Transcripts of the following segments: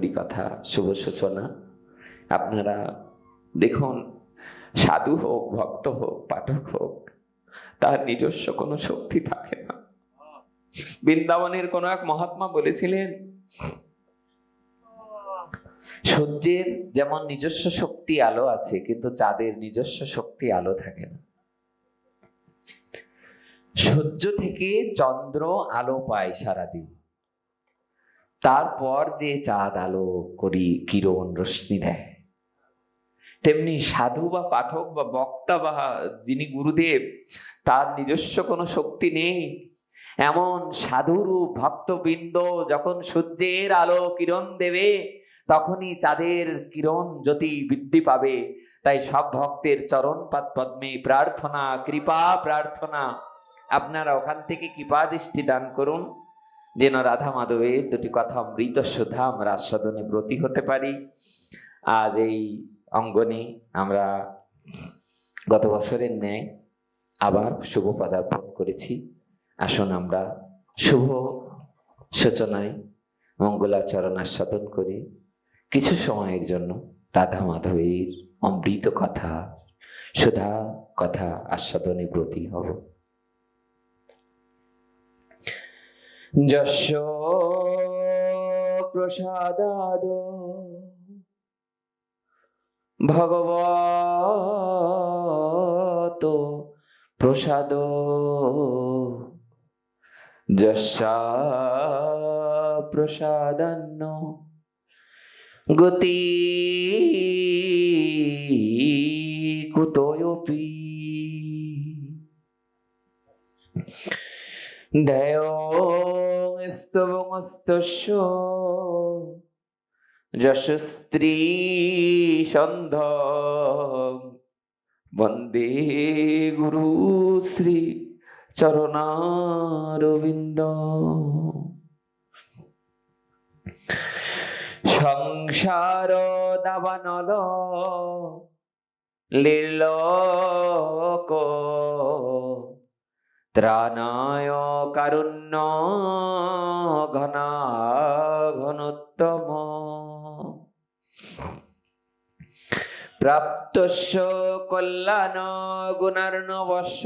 কথা, শুভ সূচনা। আপনারা দেখুন, সাধু হোক, ভক্ত হোক, পাঠক হোক, তার নিজস্ব কোনো শক্তি থাকে না। বৃন্দাবনের কোন এক মহাত্মা বলেছিলেন, সূর্যের যেমন নিজস্ব শক্তি আলো আছে, কিন্তু চাঁদের নিজস্ব শক্তি আলো থাকে না। সূর্য থেকে চন্দ্র আলো পায় সারাদিন, তারপর যে চাঁদ আলো করি কিরণ রশ্মি দেয়, তেমনি সাধু বা পাঠক বা বক্তা বা যিনি গুরুদেব, তার নিজস্ব কোনো শক্তি নেই। এমন সাধুরূপ ভক্তবৃন্দ যখন সূর্যের আলো কিরণ দেবে, তখনই চাঁদের কিরণ জ্যোতি বৃদ্ধি পাবে। তাই সব ভক্তের চরণ পদ্মে প্রার্থনা, কৃপা প্রার্থনা, আপনারা ওখান থেকে কৃপা দৃষ্টি দান করুন, যেন রাধা মাধবের দুটি কথা অমৃত সুধা আমরা আস্বাদনে ব্রতী হতে পারি। আজ এই অঙ্গনে আমরা গত বছরের ন্যায় আবার শুভ পদার্পণ করেছি। আসুন আমরা শুভ সূচনায় মঙ্গলাচরণ আস্বাদন করে কিছু সময়ের জন্য রাধা মাধবের অমৃত কথা, সুধা কথা আস্বাদনে ব্রতী হব। যস্য প্রসাদাদ ভগবত প্রসাদ যস্যা প্রসাদান্ন গতি কুতোপি ধ্যায়স্তবংস্তস্য যশস্ত্রী সন্ধ বন্দে গুরু শ্রী চরণারবিন্দ। সংসার দাবানল লীলক ত্রাণায় কারুণ্য ঘনা ঘনোত্তম প্রাপ্তস্য কল্যাণ গুণার্ণবস্য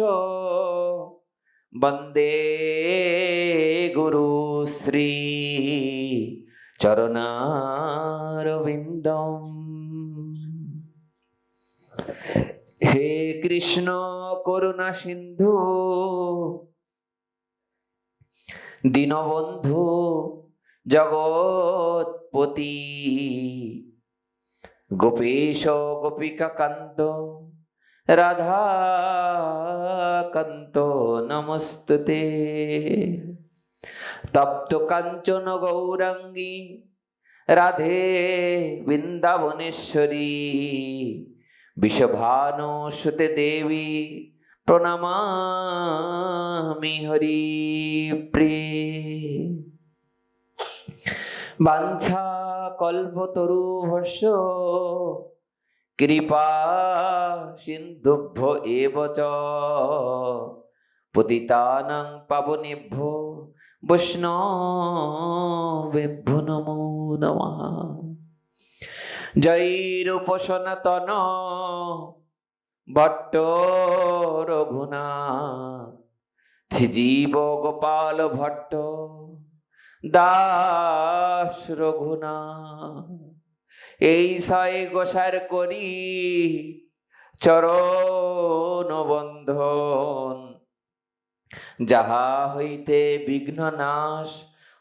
বন্দে গুরু শ্রী চরণারবিন্দম। হে কৃষ্ণ করুণা সিন্ধু দীনবন্ধু জগৎপতি গোপীশ গোপিকা কান্ত রাধা কান্ত নমস্তুতে। তপ্ত কাঞ্চন গৌরাঙ্গী রাধে বৃন্দাবনেশ্বরী বিষভানু সুতে দেবী প্রণমামি হরি প্রিয়ে। বাঞ্ছা কল্পতরুভ্যশ্চ কৃপা সিন্ধুভ্য এব চ পতিতানাং পাবনেভ্যো বৈষ্ণবেভ্যো নমো নমঃ। জয় রূপ সনাতন ভট্ট রঘুনাথ শ্রীজীব গোপাল ভট্ট দাস রঘুনাথ। এই সাই গোসার করি চরণ বন্ধন, যাহা হইতে বিঘ্ন নাশ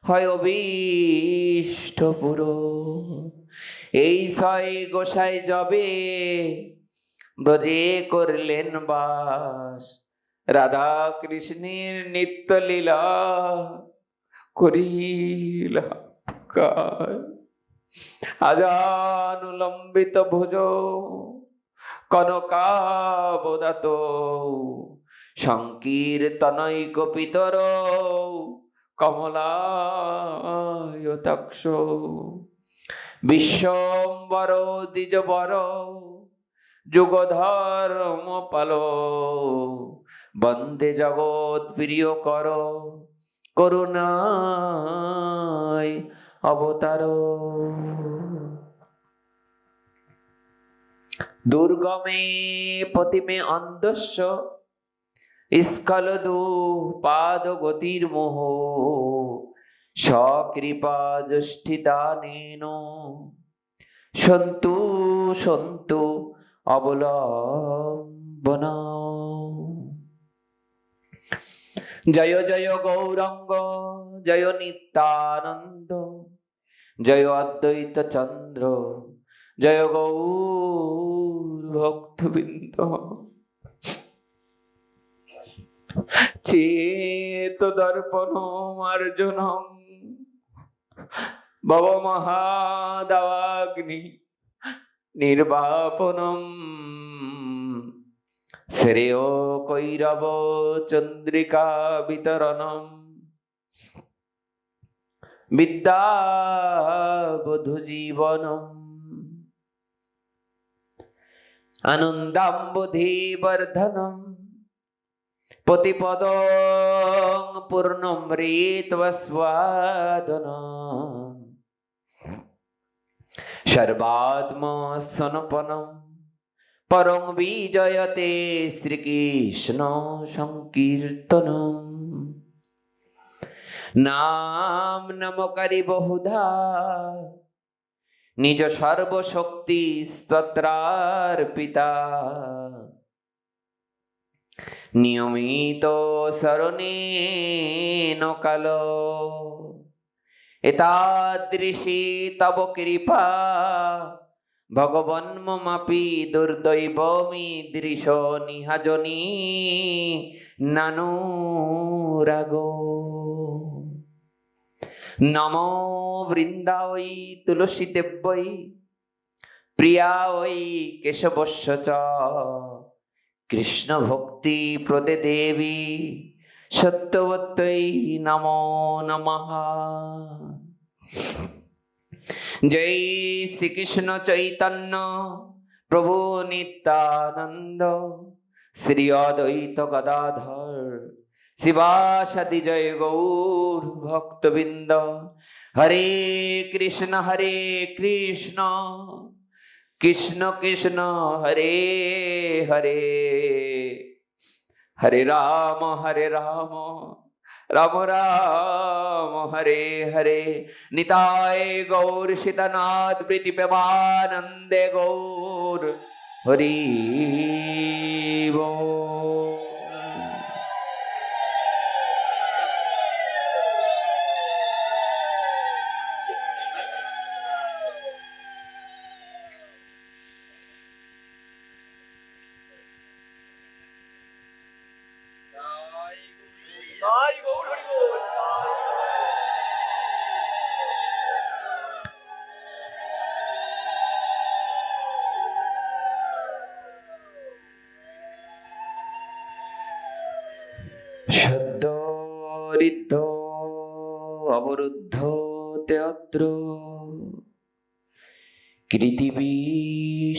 হয় অভীষ্ট পূরণ। এই ছয় গোসাই যবে ব্রজে করলেন বাস, রাধা কৃষ্ণের নিত্য লীলা করিলা প্রকাশ। আজানুলম্বিত ভুজ কনকাবদাত সংকীর্তনৈক পিতর কমলায়তাক্ষ। বিশ্বম্বর দ্বিজবর যুগধর্ম পাল বন্দে জগৎ প্রিয় কর করুণায় অবতার। দুর্গমে পতিমে অন্ধস্য স্খলদু পাদ গতির মোহ সকৃপা যষ্ঠিদানেন সন্তু সন্তু অবলম্বন। জয় জয় গৌরাঙ্গ জয় নিত্যানন্দ জয় অদ্বৈত চন্দ্র জয় গৌর ভক্তবৃন্দ। চেত দর্পণ মার্জনং ভব মহাদাবাগ্নি নির্বাপনম শ্রেয় কৈরব চন্দ্রিকা বিতরণম বিদ্যাবধূ জীবনম আনন্দাম্বুধি বর্ধনম পতিপদং পূর্ণমৃতস্বাদনম সর্বাত্মসনপনম পরং বিজয়তে শ্রীকৃষ্ণ সংকীর্তনম। নাম নমকারী বহুধা নিজ সর্বশক্তি স্তোত্রার্পিতা নিয়মিত শরণেন কাল এতাদৃশী তব কৃপা ভগবন মমাপি দুর্দৈবমীদৃশ নিহাজনী নানুরাগ। নমো বৃন্দাবৈ তুলসী দেব্যৈ প্রিয়াঐ কেশবস্য চ কৃষ্ণ ভক্তি প্রদে দেবী সত্যবত্যৈ নমো নমঃ। জয় শ্রীকৃষ্ণ চৈতন্য প্রভু নিত্যানন্দ শ্রী অদ্বৈত গদাধর শিবাসাদি জয় গৌর ভক্তবৃন্দ। হরে কৃষ্ণ কৃষ্ণ কৃষ্ণ হরে হরে হরে রাম রাম রাম হরে হরে। নিতাই গৌর সীতানাথ প্রীতি প্রেমানন্দে গৌর হরি বল। সদ্য ঋদ্ধ অবরুদ্ধ তেত্র কৃতিবী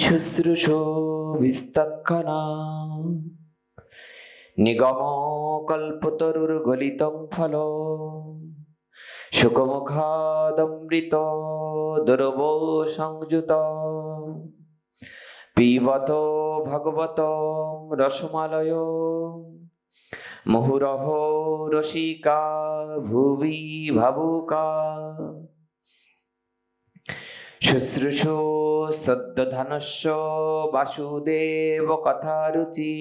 শুশ্রূষ বিস্তক্ষণা নিগম কল্পতরুর্গলিতং ফল সুখমুখাদমৃত দুর্ব সংযুত পিবত ভগবত রসমালয় মুহুরহ রসিকা ভুবি ভাবুকা শুশ্রূষু সদ্যধনস্য বাসুদেব কথা রুচি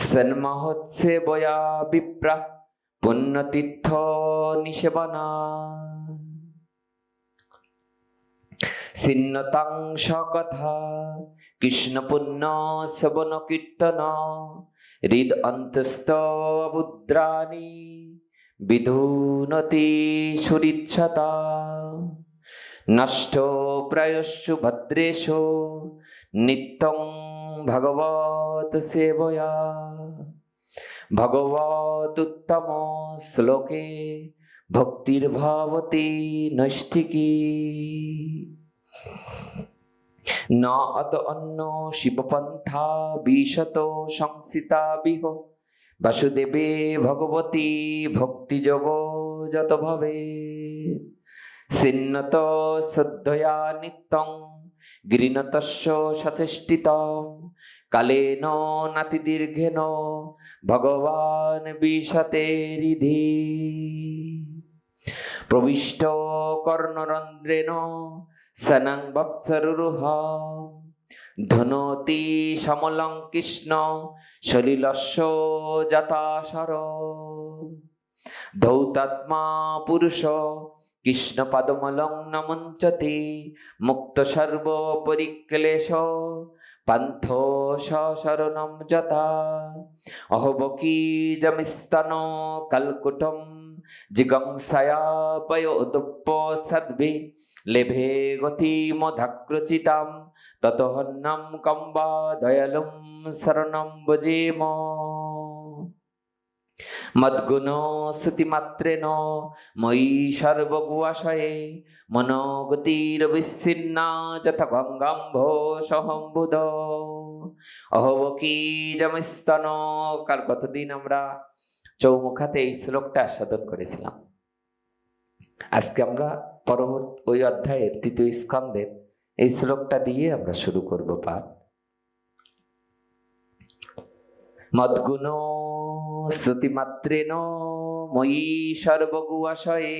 সন্মহোৎসেবয়া বিপ্রা পুণ্যতীর্থ নিষেবনা ছিন্নতাং সকথা কৃষ্ণ পুণ্য শ্রবণ কীর্তন হৃদ অন্তস্থ বুদ্রাণি বিধুনতি সুরিচ্ছতা নষ্ট প্রায়স্যু ভদ্রেষু নিত্যং ভগবত সেবয়া ভগবত উত্তম শ্লোকে ভক্তির্ভবতি নৈষ্ঠিকী ন অত অন্য শিবপন্থা বিশত সংসিতা বিহ বাসুদেবে ভগবতী ভক্তি যোগ যত ভবে সিন্নত শ্রদ্ধয়া নিত্যং গৃণতস্য সচেষ্টিতং কালেন নাতি দীর্ঘেন ভগবান বিশতে হৃদি প্রবিষ্ট কর্ণরন্ধ্রেণ সনং বৎসরুহ ধুনোতি সমলং কৃষ্ণ সলিলস্য যথাশর ধৌতাত্মা পুরুষ কৃষ্ণ পদমলং নমঞ্চতি মুক্ত সর্ব পরিক্লেশ পান্থ শরণম যথা অহবকীজমিস্তন কল্কুটম জিগংসয়া পয়োদুপ্প সদ্ভি লেভে গতি মধাকৃচিতাম ততহন্নম কম্বা দয়ালুম শরণম ভজেম মদ্গুণ শ্রুতিমাত্রেণ ময়ি সর্বগুয়াশয়ে মনোগতিরবিচ্ছিন্না যথা গঙ্গাম্ভ সহম্বুদ অহবকীজমিস্তন। কাল কতদিন আমরা চৌমুখাতে এই শ্লোকটা আস্বাদন করেছিলাম। আজকে আমরা পরবর্তী ওই অধ্যায়ের তৃতীয় স্কন্ধের এই শ্লোকটা দিয়ে আমরা শুরু করব পাঠ। মদ্গুণ শ্রুতিমাত্রেণ ময়ি সর্বগুয়াশয়ে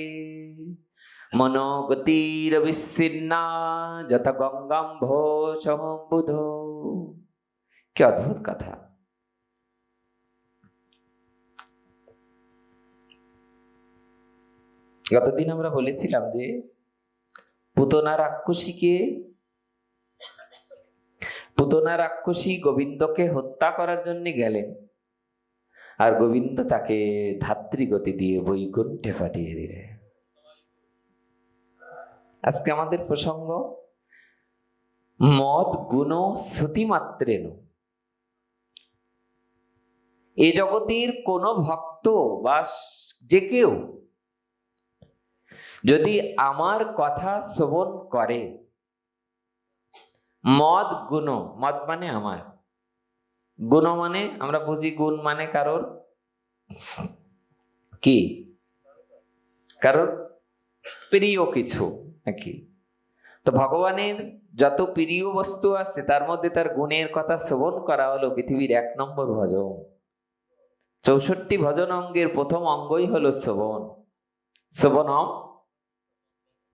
মনোগতিরবিচ্ছিন্না যথা গঙ্গাম্ভ সহম্বুধ। কি অদ্ভুত কথা! গতদিন আমরা বলেছিলাম যে পুতনা রাক্ষসী গোবিন্দকে হত্যা করার জন্য গেলেন, আর গোবিন্দ তাকে ধাত্রী গতি দিয়ে বৈকুণ্ঠে পাঠিয়ে দিলেন। আজকে আমাদের প্রসঙ্গ মদ গুণ শ্রুতিমাত্রেণ। এ জগতের কোন ভক্ত বা যে কেউ যদি আমার কথা শ্রবণ করে, মদ গুণ, মদ মানে আমার, গুণ মানে আমরা বুঝি গুণ মানে কারোর কি, কারোর প্রিয় কিছু নাকি। তো ভগবানের যত প্রিয় বস্তু আছে তার মধ্যে তার গুণের কথা শ্রবণ করা হলো পৃথিবীর 1 নম্বর ভজন। 64 ভজন অঙ্গের প্রথম অঙ্গই হলো শ্রবণ। শ্রবণম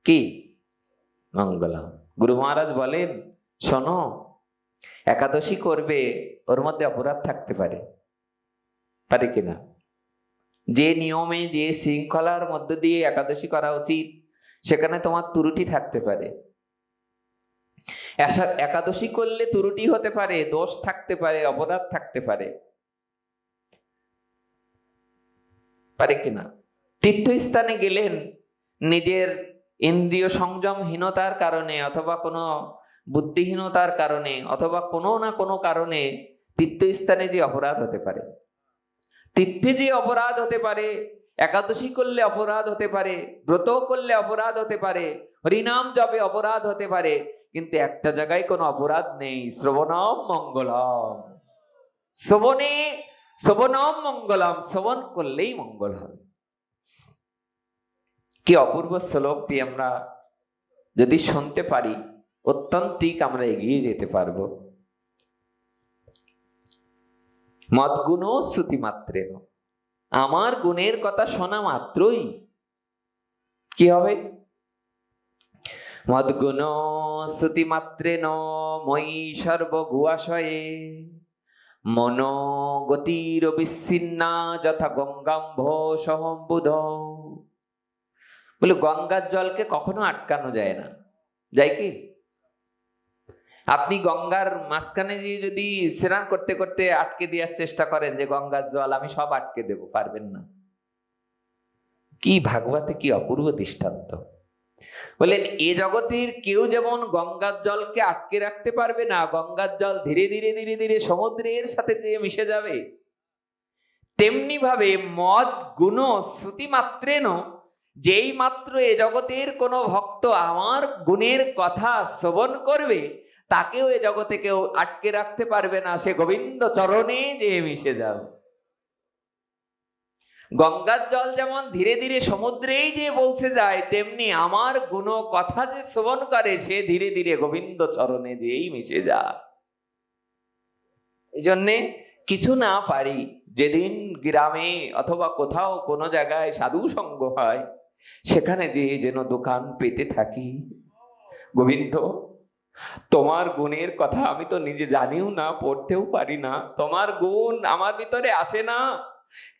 কি মঙ্গলম। গুরু মহারাজ বলেন, শোনো, একাদশী করবে, ওর মধ্যে অপরাধ থাকতে পারে কিনা? যে নিয়মে যে শৃঙ্খলার মধ্য দিয়ে একাদশী করা উচিত সেখানে তোমার ত্রুটি থাকতে পারে। একাদশী করলে ত্রুটি হতে পারে, দোষ থাকতে পারে, অপরাধ থাকতে পারে কিনা? তীর্থস্থানে গেলেন, নিজের ইন্দ্রিয় সংযমহীনতার কারণে অথবা কোনো বুদ্ধিহীনতার কারণে অথবা কোনো না কোনো কারণে তীর্থস্থানে যে অপরাধ হতে পারে, তীর্থে যে অপরাধ হতে পারে, একাদশী করলে অপরাধ হতে পারে, ব্রত করলে অপরাধ হতে পারে, হরিনাম জপে অপরাধ হতে পারে, কিন্তু একটা জায়গায় কোনো অপরাধ নেই, শ্রবণম মঙ্গলম। শ্রবণম মঙ্গলম, শ্রবণ করলেই মঙ্গল হবে। কি অপূর্ব শ্লোকটি আমরা যদি শুনতে পারি, অত্যন্তিক আমরা এগিয়ে যেতে পারবো। মদ্গুণ শ্রুতিমাত্রেণ, আমার গুণের কথা শোনা মাত্রই কি হবে? মদ্গুণ শ্রুতিমাত্রেণ ময়ি সর্বগুয়াশয়ে মনোগতিরবিচ্ছিন্না যথা গঙ্গাম্ভ সহম্বুধ। বলে গঙ্গার জলকে কখনো আটকানো যায় না। যায় কি? আপনি গঙ্গার মাঝখানে যদি স্নান করতে করতে আটকে দেওয়ার চেষ্টা করেন যে গঙ্গার জল আমি সব আটকে দেব, পারবেন না। কি ভাগবতে কি অপূর্ব দৃষ্টান্ত! বলেন এ জগতের কেউ যেমন গঙ্গার জলকে আটকে রাখতে পারবে না, গঙ্গার জল ধীরে ধীরে ধীরে ধীরে সমুদ্রের সাথে যে মিশে যাবে, তেমনি ভাবে মদ গুণ শ্রুতিমাত্রেণ, যেই মাত্র এ জগতের কোন ভক্ত আমার গুণের কথা শ্রবণ করবে, তাকেও এ জগতে কেউ আটকে রাখতে পারবে না, সে গোবিন্দ চরণে যে মিশে যাবে। গঙ্গার জল যেমন ধীরে ধীরে সমুদ্রেই যে পৌঁছে যায়, তেমনি আমার গুণ কথা যে শ্রবণ করে সে ধীরে ধীরে গোবিন্দ চরণে যেই মিশে যায়। এই জন্যে কিছু না পারি, যেদিন গ্রামে অথবা কোথাও কোনো জায়গায় সাধু সঙ্গ হয়, সেখানে যে যেন দোকান পেতে থাকি, গোবিন্দ তোমার গুণের কথা আমি তো নিজে জানিও না, পড়তেও পারি না, তোমার গুণ আমার ভিতরে আসে না,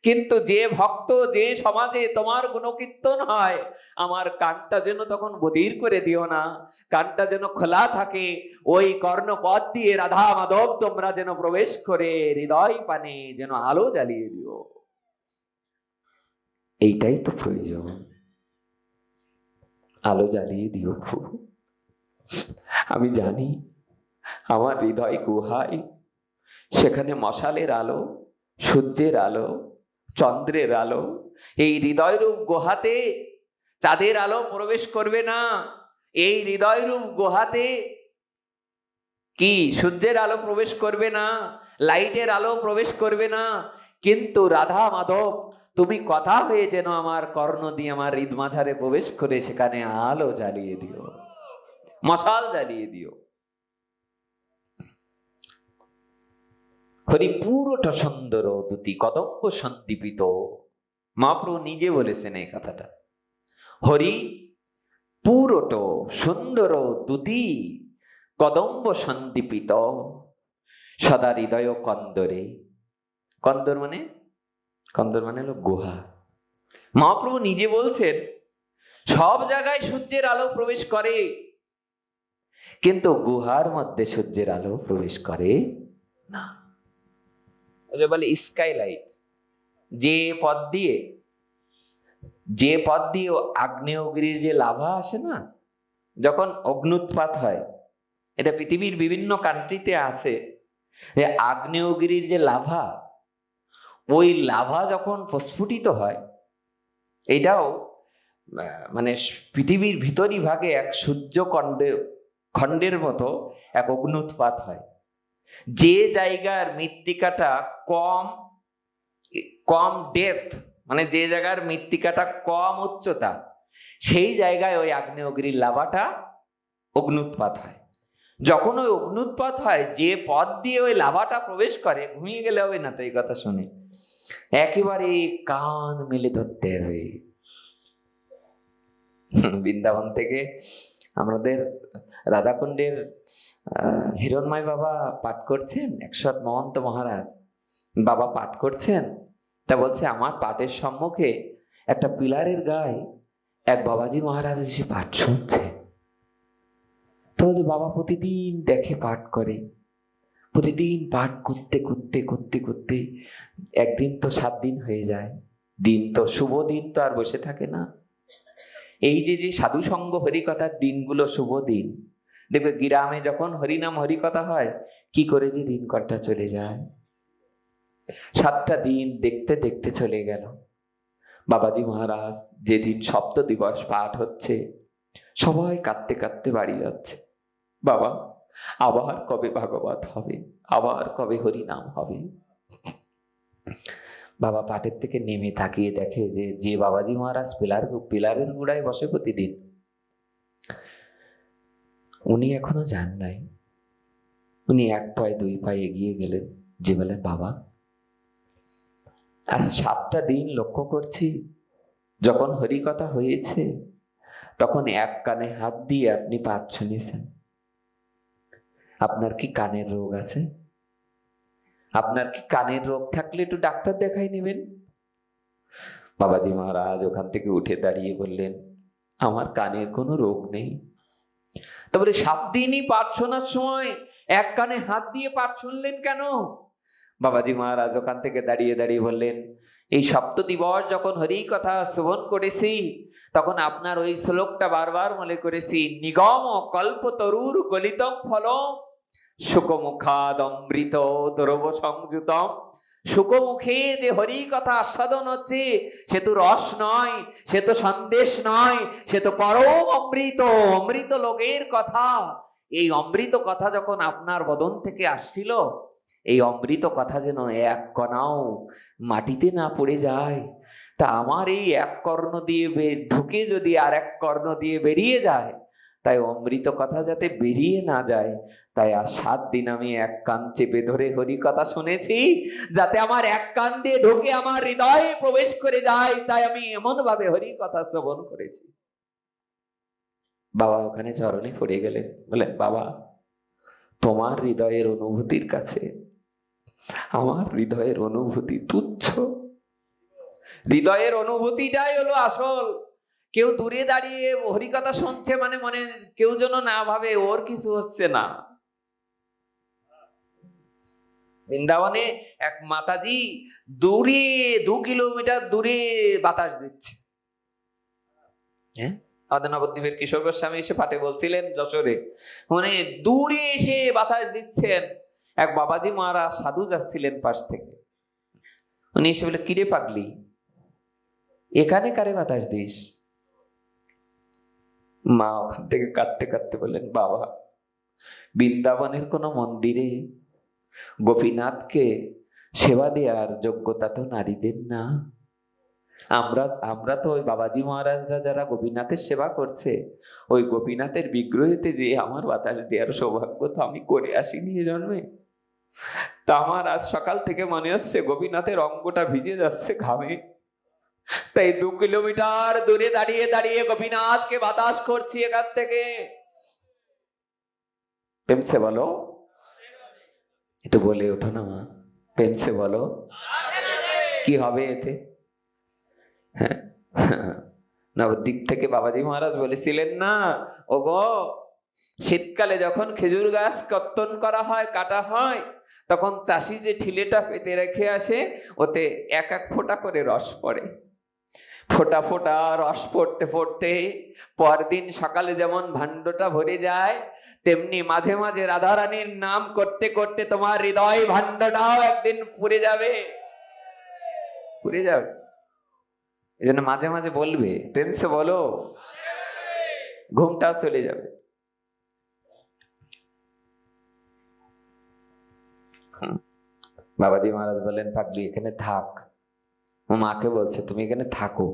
কিন্তু যে ভক্ত যে সমাজে তোমার গুণকীর্তন হয়, আমার কানটা যেন তখন বধির করে দিও না, কানটা যেন খোলা থাকে, ওই কর্ণপথ দিয়ে রাধা মাধব তোমরা যেন প্রবেশ করে হৃদয় পানে যেন আলো জ্বালিয়ে দিও। এইটাই তো প্রয়োজন, আলো জ্বালিয়ে দিও প্রভু। আমি জানি আমার হৃদয় গুহায়, সেখানে মশালের আলো, সূর্যের আলো, চন্দ্রের আলো, এই হৃদয় রূপ গুহাতে চাঁদের আলো প্রবেশ করবে না, এই হৃদয় রূপ গুহাতে কি সূর্যের আলো প্রবেশ করবে না, লাইটের আলো প্রবেশ করবে না, কিন্তু রাধা মাধব তুমি কথা হয়ে যেন আমার কর্ণ দিয়ে আমার হৃদ মাঝারে প্রবেশ করে সেখানে আলো জ্বালিয়ে দিও, মশাল জ্বালিয়ে দিও। হরি পুরোটা সুন্দর দুতি কদম্ব সন্দীপিত, মহাপ্রভু নিজে বলেছেন এই কথাটা। হরি পুরোটো সুন্দর দুতি কদম্ব সন্দীপিত সদা হৃদয় কন্দরে। কন্দর মানে, কন্দর মানে হলো গুহা। মহাপ্রভু নিজে বলছেন সব জায়গায় সূর্যের আলো প্রবেশ করে, কিন্তু গুহার মধ্যে সূর্যের আলো প্রবেশ করে না। বলে স্কাইলাইট, যে পথ দিয়ে আগ্নেয়গিরির যে লাভা আসে না, যখন অগ্নুৎপাত হয়, এটা পৃথিবীর বিভিন্ন কান্ট্রিতে আছে, আগ্নেয়গিরির যে লাভা, ওই লাভা যখন প্রস্ফুটিত হয়, এটাও মানে পৃথিবীর ভিতরই ভাগে এক সূর্য খণ্ডের মতো এক অগ্নুৎপাত হয়। যে জায়গার মৃত্তিকাটা কম ডেপথ, মানে যে জায়গার মৃত্তিকাটা কম উচ্চতা, সেই জায়গায় ওই আগ্নেয়গিরির লাভাটা অগ্নুৎপাত হয়। যখন ওই অগ্নুৎপাত হয়, যে পথ দিয়ে ওই লাভাটা প্রবেশ করে, ঘুমিয়ে গেলে হবে না তো এই কথা শুনে, একেবারে কান মেলে ধরতে হবে। বৃন্দাবন থেকে আমাদের রাধাকুণ্ডের হিরণময় বাবা পাঠ করছেন, ১০৮ মহন্ত মহারাজ বাবা পাঠ করছেন, তা বলছে আমার পাঠের সম্মুখে একটা পিলারের গায়ে এক বাবাজি মহারাজ এসে পাঠ শুনছে। তো বাবা প্রতিদিন দেখে পাঠ করে, প্রতিদিন পাঠ করতে করতে করতে করতে একদিন তো ৭ দিন হয়ে যায়, দিন তো শুভ দিন তো আর বসে থাকে না। এই যে সাধু সঙ্গ হরিকথার দিনগুলো শুভ দিন, দেখবে গ্রামে যখন হরিনাম হরিকথা হয়, কি করে যে দিন কটা চলে যায়। 7টা দিন দেখতে দেখতে চলে গেল। বাবাজি মহারাজ যেদিন সপ্ত দিবস পাঠ হচ্ছে, সবাই কাঁদতে কাঁদতে বাড়ি যাচ্ছে, বাবা আবার কবে ভাগবত হবে, আবার কবে হরিনাম হবে। বাবা পাঠের থেকে নেমে তাকিয়ে দেখে যে বাবাজি মহারাজ পিলারের গোড়ায় বসে প্রতিদিন, উনি এখনো যান নাই। উনি 1 পায়ে 2 পায়ে এগিয়ে গেলেন, যে বলেন বাবা আজ 7টা দিন লক্ষ্য করছি, যখন হরিকথা হয়েছে তখন এক কানে হাত দিয়ে আপনি পাঠ শুনেছেন। আপনার কি কানের রোগ আছে? আপনার কি কানের রোগ থাকলে একটু ডাক্তার দেখাই নেবেন। বাবাজি মহারাজ ওখান থেকে উঠে দাঁড়িয়ে বললেন, আমার কানের কোনো রোগ নেই। তারপরে 7 দিনই পাঠ শোনার সময় এক কানে হাত দিয়ে পাঠ শুনলেন কেন? বাবাজি মহারাজ ওখান থেকে দাঁড়িয়ে দাঁড়িয়ে বললেন, এই সপ্ত দিবস যখন হরি কথা শ্রবণ করেছি, তখন আপনার ওই শ্লোকটা বারবার মনে করেছি, নিগম কল্প তরুর গলিতম ফলম সুকমুখাদমৃত দ্রব সংযুতম। সুকমুখে যে হরি কথা আস্বাদন হচ্ছে, সে তো রস নয়, সে তো সন্দেশ নয়, সে তো পরম অমৃত, অমৃত লোকের কথা। এই অমৃত কথা যখন আপনার বদন থেকে আসছিল, এই অমৃত কথা যেন এক কণাও মাটিতে না পড়ে যায়। তা আমার এই এক কর্ণ দিয়ে ঢুকে যদি আর এক কর্ণ দিয়ে বেরিয়ে যায়, তাই অমৃত কথা যাতে বেরিয়ে না যায়, তাই আর 7 দিন আমি এক কান চেপে ধরে হরি কথা শুনেছি, যাতে আমার এক কান দিয়ে ঢুকে আমার হৃদয়ে প্রবেশ করে যায়। তাই আমি এমন ভাবে হরি কথা শ্রবণ করেছি। বাবা ওখানে চরণে পড়ে গেলেন, বলেন, বাবা তোমার হৃদয়ের অনুভূতির কাছে আমার হৃদয়ের অনুভূতি তুচ্ছ। হৃদয়ের অনুভূতিটাই হলো আসল। কেউ দূরে দাঁড়িয়ে হরিকথা শুনছে মানে মনে কেউ যেন না ভাবে ওর কিছু হচ্ছে না। বৃন্দাবনে এক মাতাজি দূরে 2 কিলোমিটার দূরে বাতাস দিচ্ছে। হ্যাঁ, আমাদের নবদ্বীপের কিশোর গোস্বামী এসে পাঠে বলছিলেন যশোরে, মানে দূরে এসে বাতাস দিচ্ছেন। এক বাবাজি মহারাজ সাধু যাচ্ছিলেন পাশ থেকে, উনি এসে বলে, কিরে পাগলি, এখানে কারে বাতাস দিস? মা ওখান থেকে কাঁদতে কাঁদতে বললেন, বাবা বৃন্দাবনের কোন মন্দিরে গোপীনাথকে সেবা দেওয়ার যোগ্যতা তো নারীদের না। আমরা তো ওই বাবাজি মহারাজরা যারা গোপীনাথের সেবা করছে, ওই গোপীনাথের বিগ্রহেতে যে আমার বাতাস দেওয়ার সৌভাগ্য তো আমি করে আসিনি এ জন্মে। তা আমার আজ সকাল থেকে মনে হচ্ছে গোপীনাথের অঙ্গটা ভিজে যাচ্ছে ঘামে। তাই 2 কিলোমিটার দূরে দাঁড়িয়ে দাঁড়িয়ে গোপীনাথকে বাতাস করছি এখান থেকে। প্রেমসে বলো, একটু বলে ওঠো না মা, প্রেমসে বলো, কি হবে এতে? হ্যাঁ, নবদ্বীপ থেকে বাবাজি মহারাজ বলেছিলেন না, ওগো শীতকালে যখন খেজুর গাছ কর্তন করা হয়, কাটা হয়, তখন চাষি যে ঠিলেটা পেতে রেখে আসে, ওতে 1-1 ফোঁটা করে রস পড়ে। ফোঁটা ফোঁটা রস পড়তে পড়তে পরদিন সকালে যেমন ভাণ্ডটা ভরে যায়, তেমনি মাঝে মাঝে রাধারানীর নাম করতে করতে তোমার হৃদয় ভাণ্ডটাও একদিন পুড়ে যাবে, পুড়ে যাবে। এই জন্য মাঝে মাঝে বলবে, প্রেমসে বলো, ঘুমটাও চলে যাবে। বাবাজি মহারাজ বলেন, পাগলি এখানে থাক। মাকে বলছে, তুমি এখানে থাকো।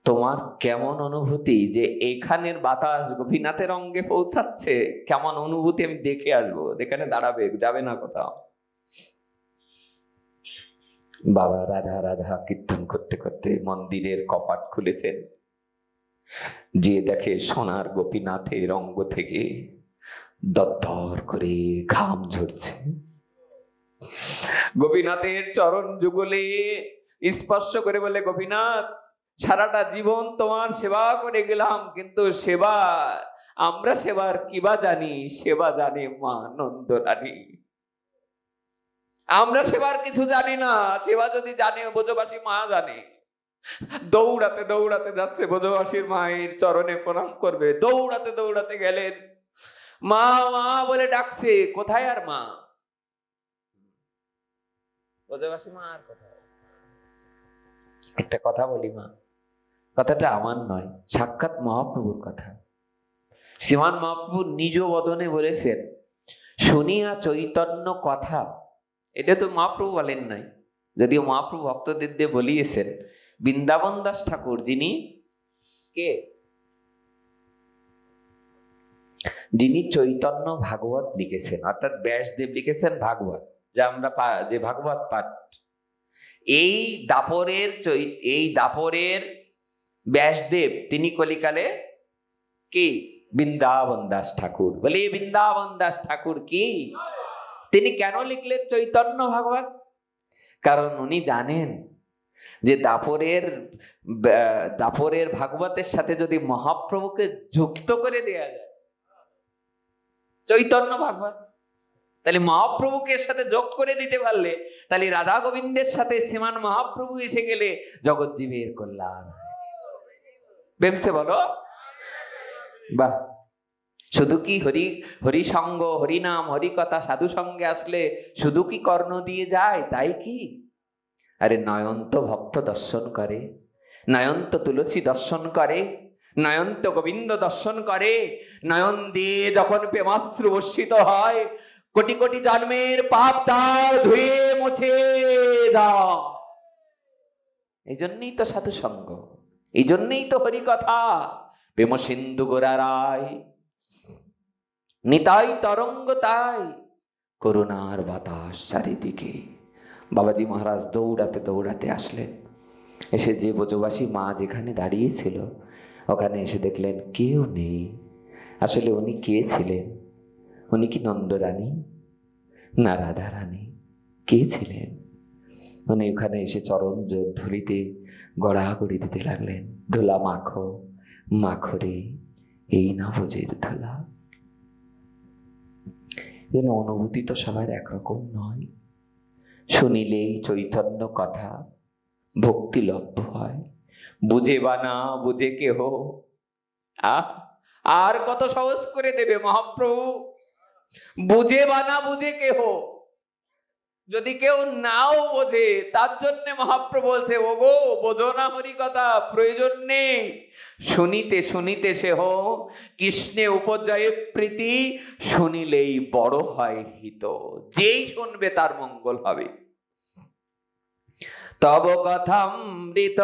তোমার কেমন অনুভূতি যে এখানের বাতাস গোপীনাথের অঙ্গে পৌঁছাচ্ছে, কেমন অনুভূতি আমি দেখে আসবো, এখানে দাঁড়াবে, যাবে না কোথাও। বাবা রাধা রাধা কীর্তন করতে করতে মন্দিরের কপাট খুলেছেন, যে দেখে সোনার গোপীনাথের অঙ্গ থেকে দরদর করে ঘাম ঝরছে। গোপীনাথের চরণ যুগলে স্পর্শ করে বলে, গোপীনাথ সারাটা জীবন তোমার সেবা করে গেলাম, কিন্তু সেবা আমরা সেবার কিবা জানি, সেবা জানে মা নন্দরানী। আমরা সেবার কিছু জানি না, সেবা যদি জানে ব্রজবাসী মা জানে। দৌড়াতে দৌড়াতে যাচ্ছে ব্রজবাসীর মায়ের চরণে প্রণাম করবে, দৌড়াতে দৌড়াতে গেলেন, মা মা বলে ডাকছে, কোথায় আর মা? ব্রজবাসী মা আর কোথায়? একটা কথা বলি মা, কথাটা আমার নয়, সাক্ষাৎ মহাপ্রভুর কথা। শ্রীমান মহাপ্রভু নিজ বদনে বলেছেন, শুনিয়া চৈতন্য কথা। এটা তো মহাপ্রভু বলেন নাই, যদিও মহাপ্রভু ভক্তদের দিয়ে বলিয়েছেন। বৃন্দাবন দাস ঠাকুর, যিনি কে, যিনি চৈতন্য ভাগবত লিখেছেন, অর্থাৎ ব্যাসদেব লিখেছেন ভাগবত, যা আমরা যে ভাগবত পাঠ, এই দাপরের ব্যাসদেব তিনি কলিকালে কি বৃন্দাবন দাস ঠাকুর। বলে বৃন্দাবন দাস ঠাকুর কি, তিনি কেন লিখলেন চৈতন্য ভাগবত? কারণ উনি জানেন যে দাপরের ভাগবতের সাথে যদি মহাপ্রভুকে যুক্ত করে দেয়া যায় চৈতন্য ভাগবত, তাহলে মহাপ্রভুকে এর সাথে যোগ করে দিতে পারলে, তাহলে রাধা গোবিন্দের সাথে শ্রীমান মহাপ্রভু এসে গেলে জগৎজীবের কল্যাণ। বেমসে বলো, বাহ। শুধু কি হরি সঙ্গ, হরি নাম, হরি কথা, সাধু সঙ্গে আসলে শুধু কি কর্ণ দিয়ে যায় তাই কি? আরে নয়ন্ত ভক্ত দর্শন করে, নয়ন্ত তুলসী দর্শন করে, নয়ন্ত গোবিন্দ দর্শন করে, নয়ন দিয়ে যখন প্রেমাশ্রু বর্ষিত হয়, কোটি কোটি জন্মের পাপ তার ধুয়ে মুছে যাও। এই জন্যই তো সাধু সঙ্গ, এই জন্যই তো হরি কথা। প্রেম সিন্ধু গোরা রায়, নিতাই তরঙ্গ তাই, করুণার বাতাস চারিদিকে। বাবাজি মহারাজ দৌড়াতে দৌড়াতে আসলেন। এসে যে ব্রজবাসী মা যেখানে দাঁড়িয়েছিল ওখানে এসে দেখলেন কেউ নেই। আসলে উনি কে ছিলেন? উনি কি নন্দরানী না রাধারানী? কে ছিলেন? উনি ওখানে এসে চরণ ধুলিতে গড়াগড়ি দিতে লাগলেন, ধুলা মাখো মাখরে এই না ভোজের ধুলা। যেন অনুভূতি তো সবার একরকম নয়। শুনিলেই চৈতন্য কথা ভক্তি লব্ধ হয়, বুঝে বা না বুঝে কেহ। আর কত সহজ করে দেবে মহাপ্রভু? বুঝে বা না বুঝে কেহ, যদি কেউ নাও বোঝে তার জন্য মহাপ্রভু বলছে, ওগো বোঝো না হরি কথা, প্রয়োজন নেই। শুনিতে শুনিতে সে হো কৃষ্ণে উপজয়ে প্রীতি, শুনিলেই বড় হয় হিত। যেই শুনবে তার মঙ্গল হবে। তব কথামৃত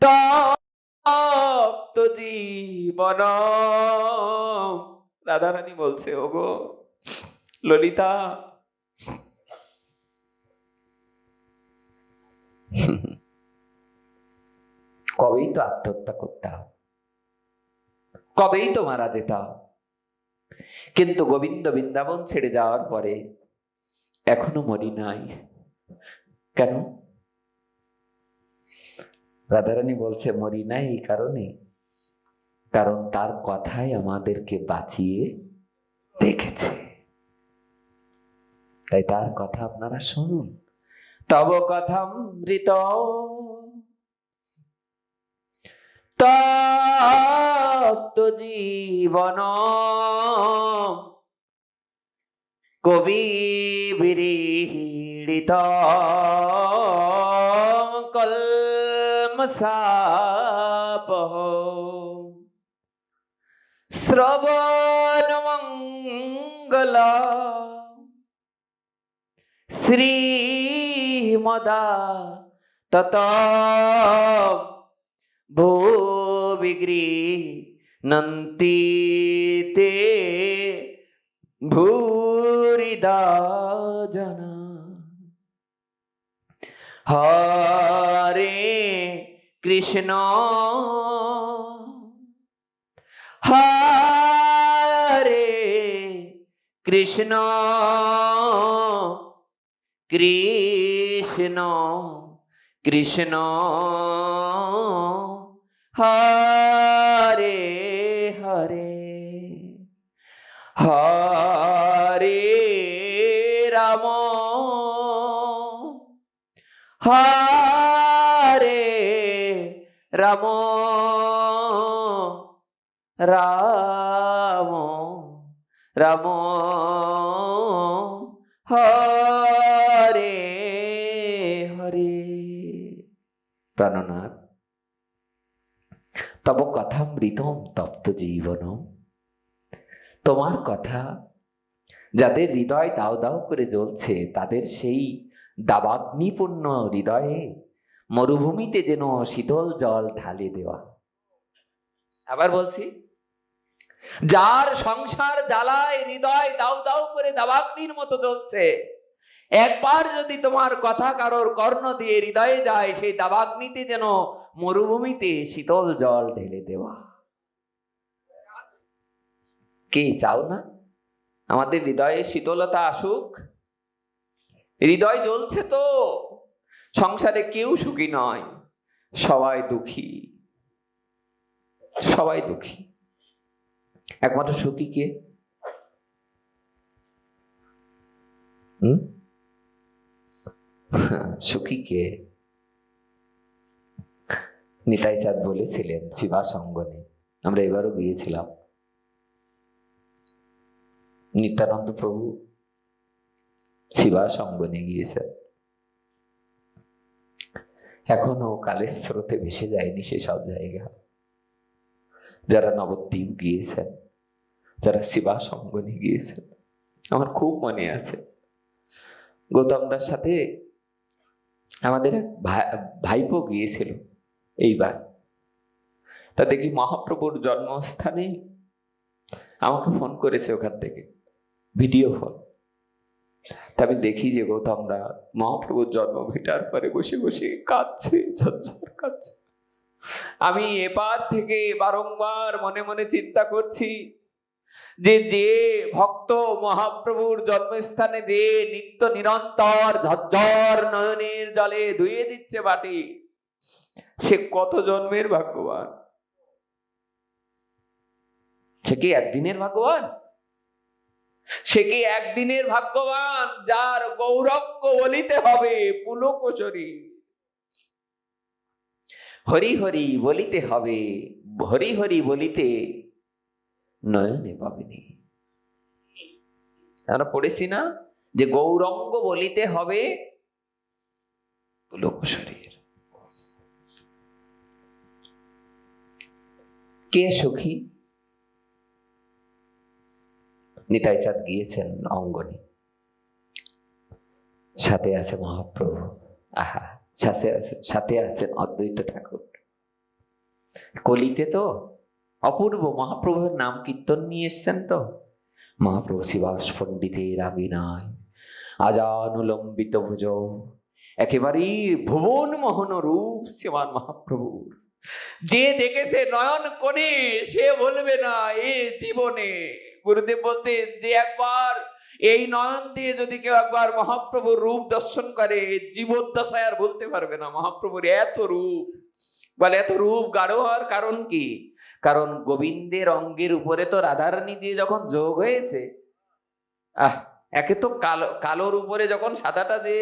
তপ্ত জীবন। রাধারানী বলছে, ওগো ললিতা, কবেই তো আত্মহত্যা করতাম, কবেই তো মারা যেতাম, কিন্তু গোবিন্দ বৃন্দাবন ছেড়ে যাওয়ার পরে এখনো মরি নাই। কেন? রাধারানী বলছে, মরি নাই এই কারণে, কারণ তার কথাই আমাদেরকে বাঁচিয়ে রেখেছে। তাই তার কথা আপনারা শুনুন। তব কথামৃত তপ্ত জীবন, কবি বিরীড়িত কলমশাপহ, শ্রবণ মঙ্গল শ্রীমদা তত ভূবিগৃহন্তি তে ভূরিদা জনা। হরে কৃষ্ণ হরে কৃষ্ণ কৃষ্ণ কৃষ্ণ হরে হরে, হরে রাম হরে রাম রাম রাম হরে হরে। প্রাণনাথ, তব কথামৃতম তপ্ত জীবনম, তোমার কথা যাদের হৃদয় দাও দাও করে জ্বলছে, তাদের সেই দাবাগ্নিপূর্ণ হৃদয়ে মরুভূমিতে যেন শীতল জল ঢালে দেওয়া। আবার বলছি, যার সংসার জ্বালায় হৃদয় দাউ দাউ করে দাবাগ্নির মতো জ্বলছে, একবার যদি তোমার কথা কারোর কর্ণ দিয়ে হৃদয়ে যায়, সেই দাবাগ্নিতে যেন মরুভূমিতে শীতল জল ঢেলে দেওয়া। কে চাও না আমাদের হৃদয়ে শীতলতা আসুক? হৃদয় জ্বলছে তো, সংসারে কেউ সুখী নয়, সবাই দুঃখী, সবাই দুঃখী। একমাত্র সুখী কে? সুখী কে? নিতাই চাঁদ বলেছিলেন শিবা সঙ্গনে, আমরা এবারও গিয়েছিলাম। নিত্যানন্দ প্রভু শিবা সঙ্গনে গিয়েছেন, এখনো কালের স্রোতে ভেসে যায়নি সেসব জায়গা। যারা নবদ্বীপ গিয়েছেন যারা সেবা সঙ্গনে গিয়েছেন। আমার খুব মনে আছে, গৌতম দার সাথে আমাদের এক ভাইপো গিয়েছিল এইবার। তা দেখি মহাপ্রভুর জন্মস্থানে আমাকে ফোন করেছে ওখান থেকে, ভিডিও ফোন। তবে দেখি যে গৌতম দা মহাপ্রভুর জন্ম ভিটার পরে বসে বসে কাঁদছে, ঝরঝর কাঁদছে। আমি এপার থেকে বারংবার মনে মনে চিন্তা করছি যে যে ভক্ত মহাপ্রভুর জন্মস্থানে যে নিত্য নিরন্তর ঝরঝর নয়নের জলে ধুয়ে দিচ্ছে বাটি, সে কত জন্মের ভাগ্যবান। সে কি একদিনের ভাগ্যবান? সে কি একদিনের ভাগ্যবান যার গৌরঙ্গ বলিতে হবে পুলকোচরী, হরি হরি বলিতে হবে, হরি হরি বলিতে নয়নে পাবেনি। আমরা পড়েছি না যে গৌরঙ্গ বলিতে হবে পুলকোচরীর। কে সখী? নিতাই চাঁদ গিয়েছেন অঙ্গনে, সাথে আছে মহাপ্রভু, আহা সাথে আছেন অদ্বৈত ঠাকুর। কলিতে তো অপূর্ব মহাপ্রভুর নাম কীর্তন নিয়ে এসছেন। তো মহাপ্রভু শিবাস পণ্ডিতের আঙিনায় আজানুলম্বিত ভুজ, একেবারেই ভুবন মোহন রূপ শ্রীমান মহাপ্রভুর। যে দেখেছে নয়ন কোণে সে বলবে না এ জীবনে। গুরুদেব বলতে যে একবার এই নয়ন দিয়ে যদি কেউ একবার মহাপ্রভুর রূপ দর্শন করে, জীবদ্দশায় আর বলতে পারবে না মহাপ্রভুর এত রূপ। বলে এত রূপ গাঢ় হওয়ার কারণ কি? কারণ গোবিন্দের অঙ্গের উপরে তো রাধারানী দিয়ে যখন যোগ হয়েছে, একে তো কালোর উপরে যখন সাদাটা যে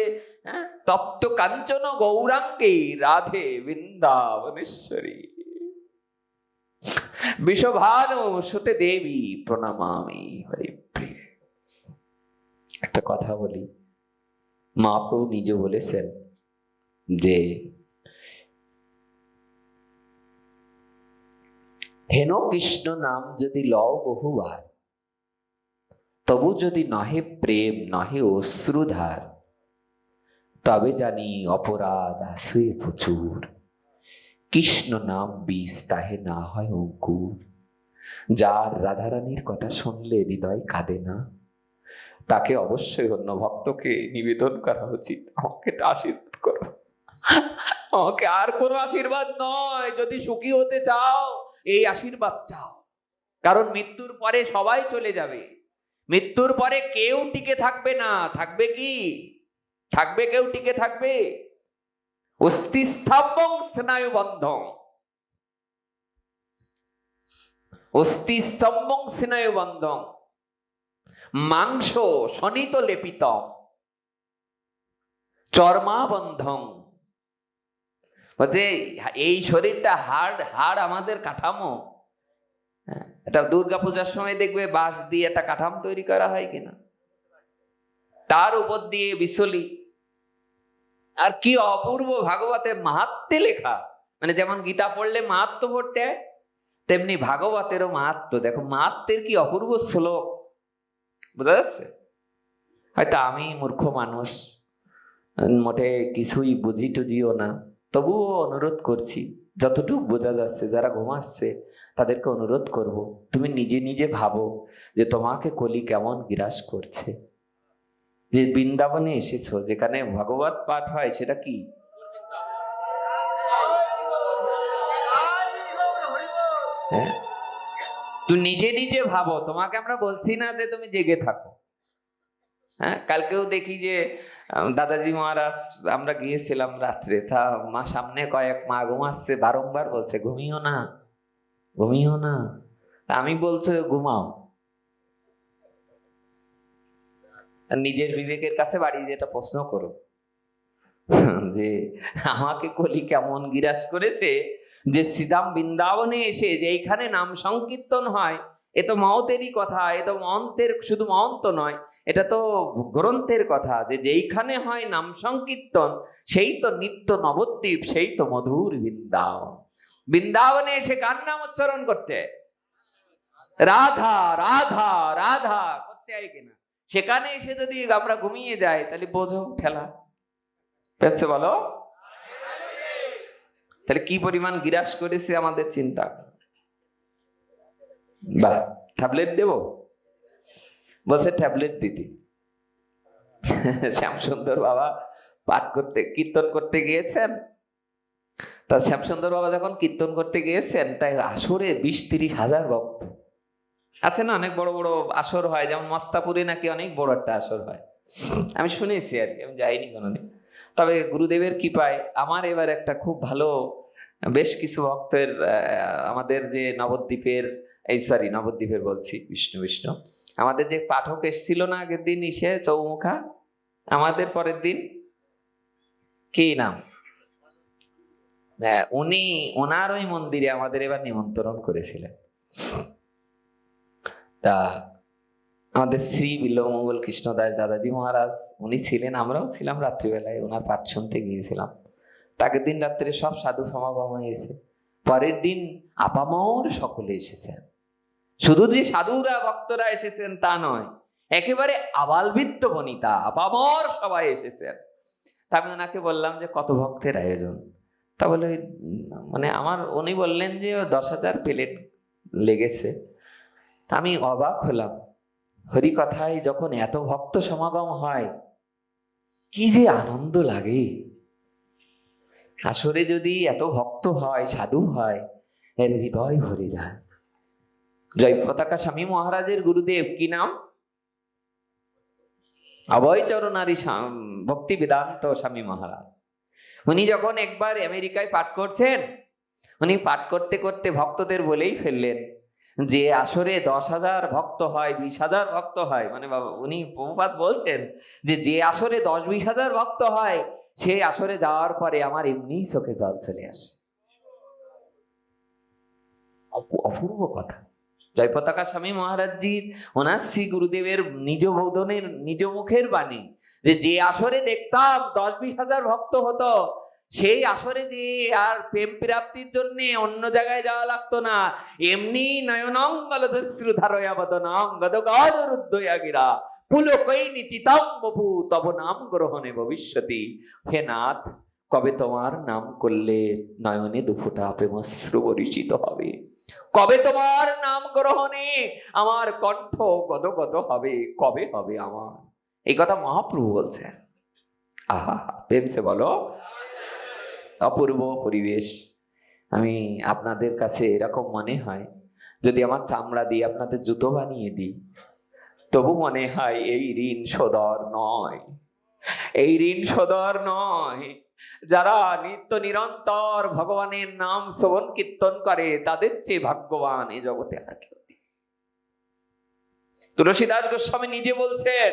তপ্ত কাঞ্চন গৌরাঙ্গে রাধে বৃন্দাবনেশ্বরী বিশ্বভানু সুতে দেবী প্রণামামি হরিপ্রিয়। একটা কথা বলি, মহাপ্রভু নিজে বলেছেন যে হেন কৃষ্ণ নাম যদি লও বহুবার, তবু যদি নহে প্রেম নহে অশ্রুধার, তবে জানি অপরাধ আসুয়ে প্রচুর। কৃষ্ণ নাম বীজ তাহে না হয় অঙ্কুর। যার রাধারানীর কথা শুনলে হৃদয় কাঁদে না, তাকে অবশ্যই অন্য ভক্তকে নিবেদন করা উচিত, আমাকে আশীর্বাদ করো, আমাকে আর কোনো আশীর্বাদ নয়। যদি সুখী হতে চাও এই আশীর্বাদ চাও। কারণ মৃত্যুর পরে সবাই চলে যাবে, মৃত্যুর পরে কেউ টিকে থাকবে না। থাকবে কি? থাকবে কেউ টিকে থাকবে? অস্থিস্তম্ভং স্নায়ুবন্ধং, অস্থিস্তম্ভং স্নায়ুবন্ধং মাংস শনিত লেপিতম চর্মাবন্ধং। বলতে এই শরীরটা হাড় আমাদের কাঠামো। এটা দুর্গাপূজার সময় দেখবে বাঁশ দিয়ে একটা কাঠামো তৈরি করা হয় কিনা, তার উপর দিয়ে বিচলি। আর কি অপূর্ব ভাগবতের মাহাত্ম্যে লেখা, মানে যেমন গীতা পড়লে মাহাত্ম্য পড়তে হয়, তেমনি ভাগবতেরও মাহাত্ম্য। দেখো মাহাত্ম্যের কি অপূর্ব শ্লোক, বোঝা যাচ্ছে? হয়তো আমি মূর্খ মানুষ, মোটে কিছুই বুঝি টুজিও না, তবুও অনুরোধ করছি, যতটুকু বোঝা যাচ্ছে, যারা ঘুমাচ্ছে তাদেরকে অনুরোধ করব, তুমি নিজে নিজে ভাবো যে তোমাকে কলি কেমন গ্রাস করছে। যে বৃন্দাবনে এসেছো, যেখানে ভাগবত পাঠ হয়, সেটা কি? হ্যাঁ, তুই নিজে নিজে ভাবো। তোমাকে আমরা বলছি না যে তুমি জেগে থাকো। হ্যাঁ, কালকেও দেখি যে দাদাজি মহারাজ, আমরা গিয়েছিলাম রাত্রে, তা মা সামনে কয়েক মা ঘুমাচ্ছে, বারংবার বলছে ঘুমিও না, ঘুমিও না। আমি বলছে ঘুমাও। নিজের বিবেকের কাছে বাড়ি যেটা প্রশ্ন করো যে আমাকে কলি কেমন গিরাস করেছে, যে শ্রীধাম বৃন্দাবনে এসে যে এইখানে নাম সংকীর্তন হয়, এ তো মহতেরই কথা। এ তো মহন্তের, শুধু মহন্ত নয়, এটা তো গ্রন্থের কথা, যে যেইখানে হয় নাম সংকীর্তন সেই তো নিত্য নবদ্বীপ, সেই তো মধুর বৃন্দাবন। বৃন্দাবনে এসে কার নাম উচ্চারণ করতে? রাধা রাধা রাধা করতে হয় কিনা? সেখানে এসে যদি আমরা ঘুমিয়ে যাই তাহলে বোঝো ঠেলা পেয়েছে বলো। তাহলে কি পরিমাণ গ্রাস করেছে আমাদের চিন্তা। বাহ, ট্যাবলেট দেব বলছে, ট্যাবলেট দিতে। শ্যামসুন্দর বাবা পাঠ করতে কীর্তন করতে গিয়েছেন। তা শ্যামসুন্দর বাবা যখন কীর্তন করতে গিয়েছেন, তাই আসরে 20-30 হাজার ভক্ত আছে না, অনেক বড় বড় আসর হয়, যেমন মস্তাপুরে নাকি অনেক বড় একটা আসর হয়, আমি শুনেছি আর কি, আমি যাইনি কোনোদিন। তবে গুরুদেবের কৃপায় আমার এবার একটা খুব ভালো, বেশ কিছু ভক্তের আমাদের যে নবদ্বীপের, নবদ্বীপের বলছি, বিষ্ণু বিষ্ণু, আমাদের যে পাঠক এসেছিল না আগের দিন ইসে চৌমুখা, আমাদের পরের দিন কি নাম, উনি ওনার ওই মন্দিরে আমাদের এবার নিমন্ত্রণ করেছিলেন। তা আমাদের শ্রী বিল্লমঙ্গল কৃষ্ণদাস দাদাজি মহারাজ উনি ছিলেন, আমরাও ছিলাম, রাত্রিবেলায় ওনার পাঠ শুনতে গিয়েছিলাম। আগের দিন রাত্রে সব সাধু সমাগম হয়েছে, পরের দিন আপামর সকলে এসেছেন। শুধু যে সাধুরা ভক্তরা এসেছেন তা নয়, একেবারে আবালবৃদ্ধ বনিতা আপামর সবাই এসেছেন। তা আমি ওনাকে বললাম যে কত ভক্তের আয়োজন? তা বলে মানে উনি বললেন যে 10,000 প্লেট লেগেছে। তা আমি অবাক হলাম, হরি কথায় যখন এত ভক্ত সমাগম হয় কি যে আনন্দ লাগে। আসলে যদি এত ভক্ত হয়, সাধু হয়, এর হৃদয় ভরে যায়। জয় পতাকা স্বামী মহারাজের গুরুদেব কি নাম? অভয় চরণারী ভক্তি বেদান্ত স্বামী মহারাজ। উনি যখন একবার আমেরিকায় পাঠ করছেন, উনি পাঠ করতে করতে ভক্তদের বলেই ফেললেন যে আসরে 10,000 ভক্ত হয়, 20,000 ভক্ত হয়, মানে বাবা উনি প্রভুপাদ বলছেন যে আসরে 10-20 হাজার ভক্ত হয়, সেই আসরে যাওয়ার পরে আমার এমনি চোখে জল চলে আসে। অপূর্ব কথা। জয় পতাকা স্বামী মহারাজজির, ওনার শ্রী গুরুদেবের নিজ বোধনের নিজ মুখের বাণী, যে আসরে দেখতাম 10-20 হাজার ভক্ত হতো, সেই আসরে যে আর প্রেম প্রাপ্তির জন্য অন্য জায়গায় যাওয়া লাগতো না, এমনি নয়নঙ্গলদশ্রুধারয়া বদনং গদগদরুদ্ধয়া গিরা পুলকৈনি চিতং বপু তব নাম গ্রহণে ভবিষ্যতি। হে নাথ, কবে তোমার নাম করলে নয়নে দুফোঁটা প্রেমশ্রু বরিচিত হবে? কবে তোমার নাম গ্রহণে আমার কণ্ঠ গদগদ হবে? কবে হবে আমার? এই কথা মহাপ্রভু বলছেন। আহা, প্রেমসে বলো। অপূর্ব পরিবেশ। আমি আপনাদের কাছে এরকম মনে হয়, যদি আমার চামড়া দিয়ে আপনাদের জুতো বানিয়ে দিই, তবু মনে হয় এই ঋণ শোধর নয়, এই ঋণ শোধর নয়। যারা নিত্য নিরন্তর ভগবানের নাম শ্রবণ কীর্তন করে, তাদের চেয়ে ভাগ্যবান এই জগতে আর কেউ নেই। তুলসীদাস গোস্বামী নিজে বলছেন,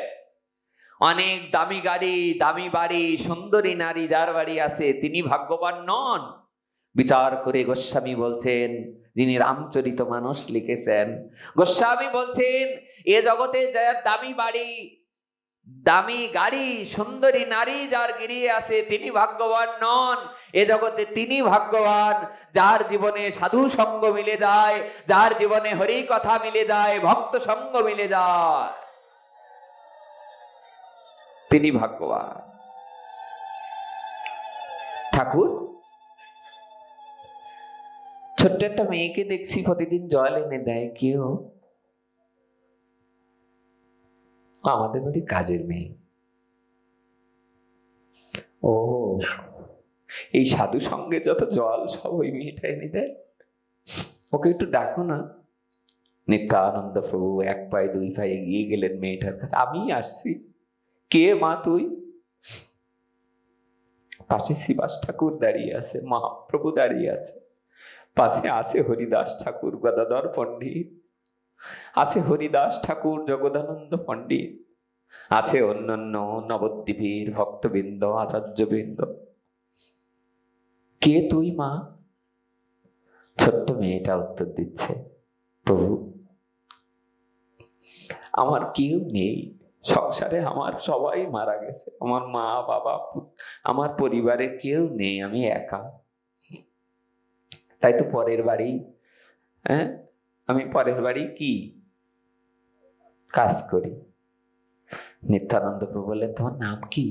অনেক দামি গাড়ি, দামি বাড়ি, সুন্দরী নারী যার বাড়ি আছে, তিনি ভাগ্যবান নন। বিচার করে গোস্বামী বলছেন, যিনি রামচরিত মানস লিখেছেন, গোস্বামী বলছেন এ জগতে যার দামি বাড়ি, দামি গাড়ি, সুন্দরী নারী যার গিরিয়ে আছে, তিনি ভাগ্যবান নন। এ জগতে তিনি ভাগ্যবান যার জীবনে সাধু সঙ্গ মিলে যায়, যার জীবনে হরি কথা মিলে যায়, ভক্ত সঙ্গ মিলে যায়, তিনি ভাগ্যবান। ঠাকুর ছোট্ট একটা মেয়েকে দেখছি প্রতিদিন জল এনে দেয়, কেউ আমাদের বাড়ি কাজের মেয়ে। ও, এই সাধু সঙ্গে যত জল সব ওই মেয়েটা এনে দেয়, ওকে একটু ডাকো না। নিত্যানন্দ প্রভু 1 পায়ে 2 পায়ে এগিয়ে গেলেন মেয়েটার কাছে, আমি আসছি। কে মা তুই? পাশে শ্রীবাস ঠাকুর দাঁড়িয়ে আছে, মহাপ্রভু দাঁড়িয়ে আছে, পাশে আছে হরিদাস ঠাকুর গদাধর পণ্ডিত, আছে হরিদাস ঠাকুর জগদানন্দ পণ্ডিত, আছে অন্যান্য নবদ্বীপের ভক্তবৃন্দ, আচার্যবৃন্দ। কে তুই মা? ছোট্ট মেয়েটা উত্তর দিচ্ছে, প্রভু আমার কেউ নেই সংসারে, আমার সবাই মারা গেছে, আমার মা বাবা, আমার পরিবারে কেউ নেই, আমি একা। তাই তো পরের বাড়ি, আমি পরের বাড়ি কি কাজ করি। নিত্যানন্দ প্রভু বললেন, তোমার নাম কি?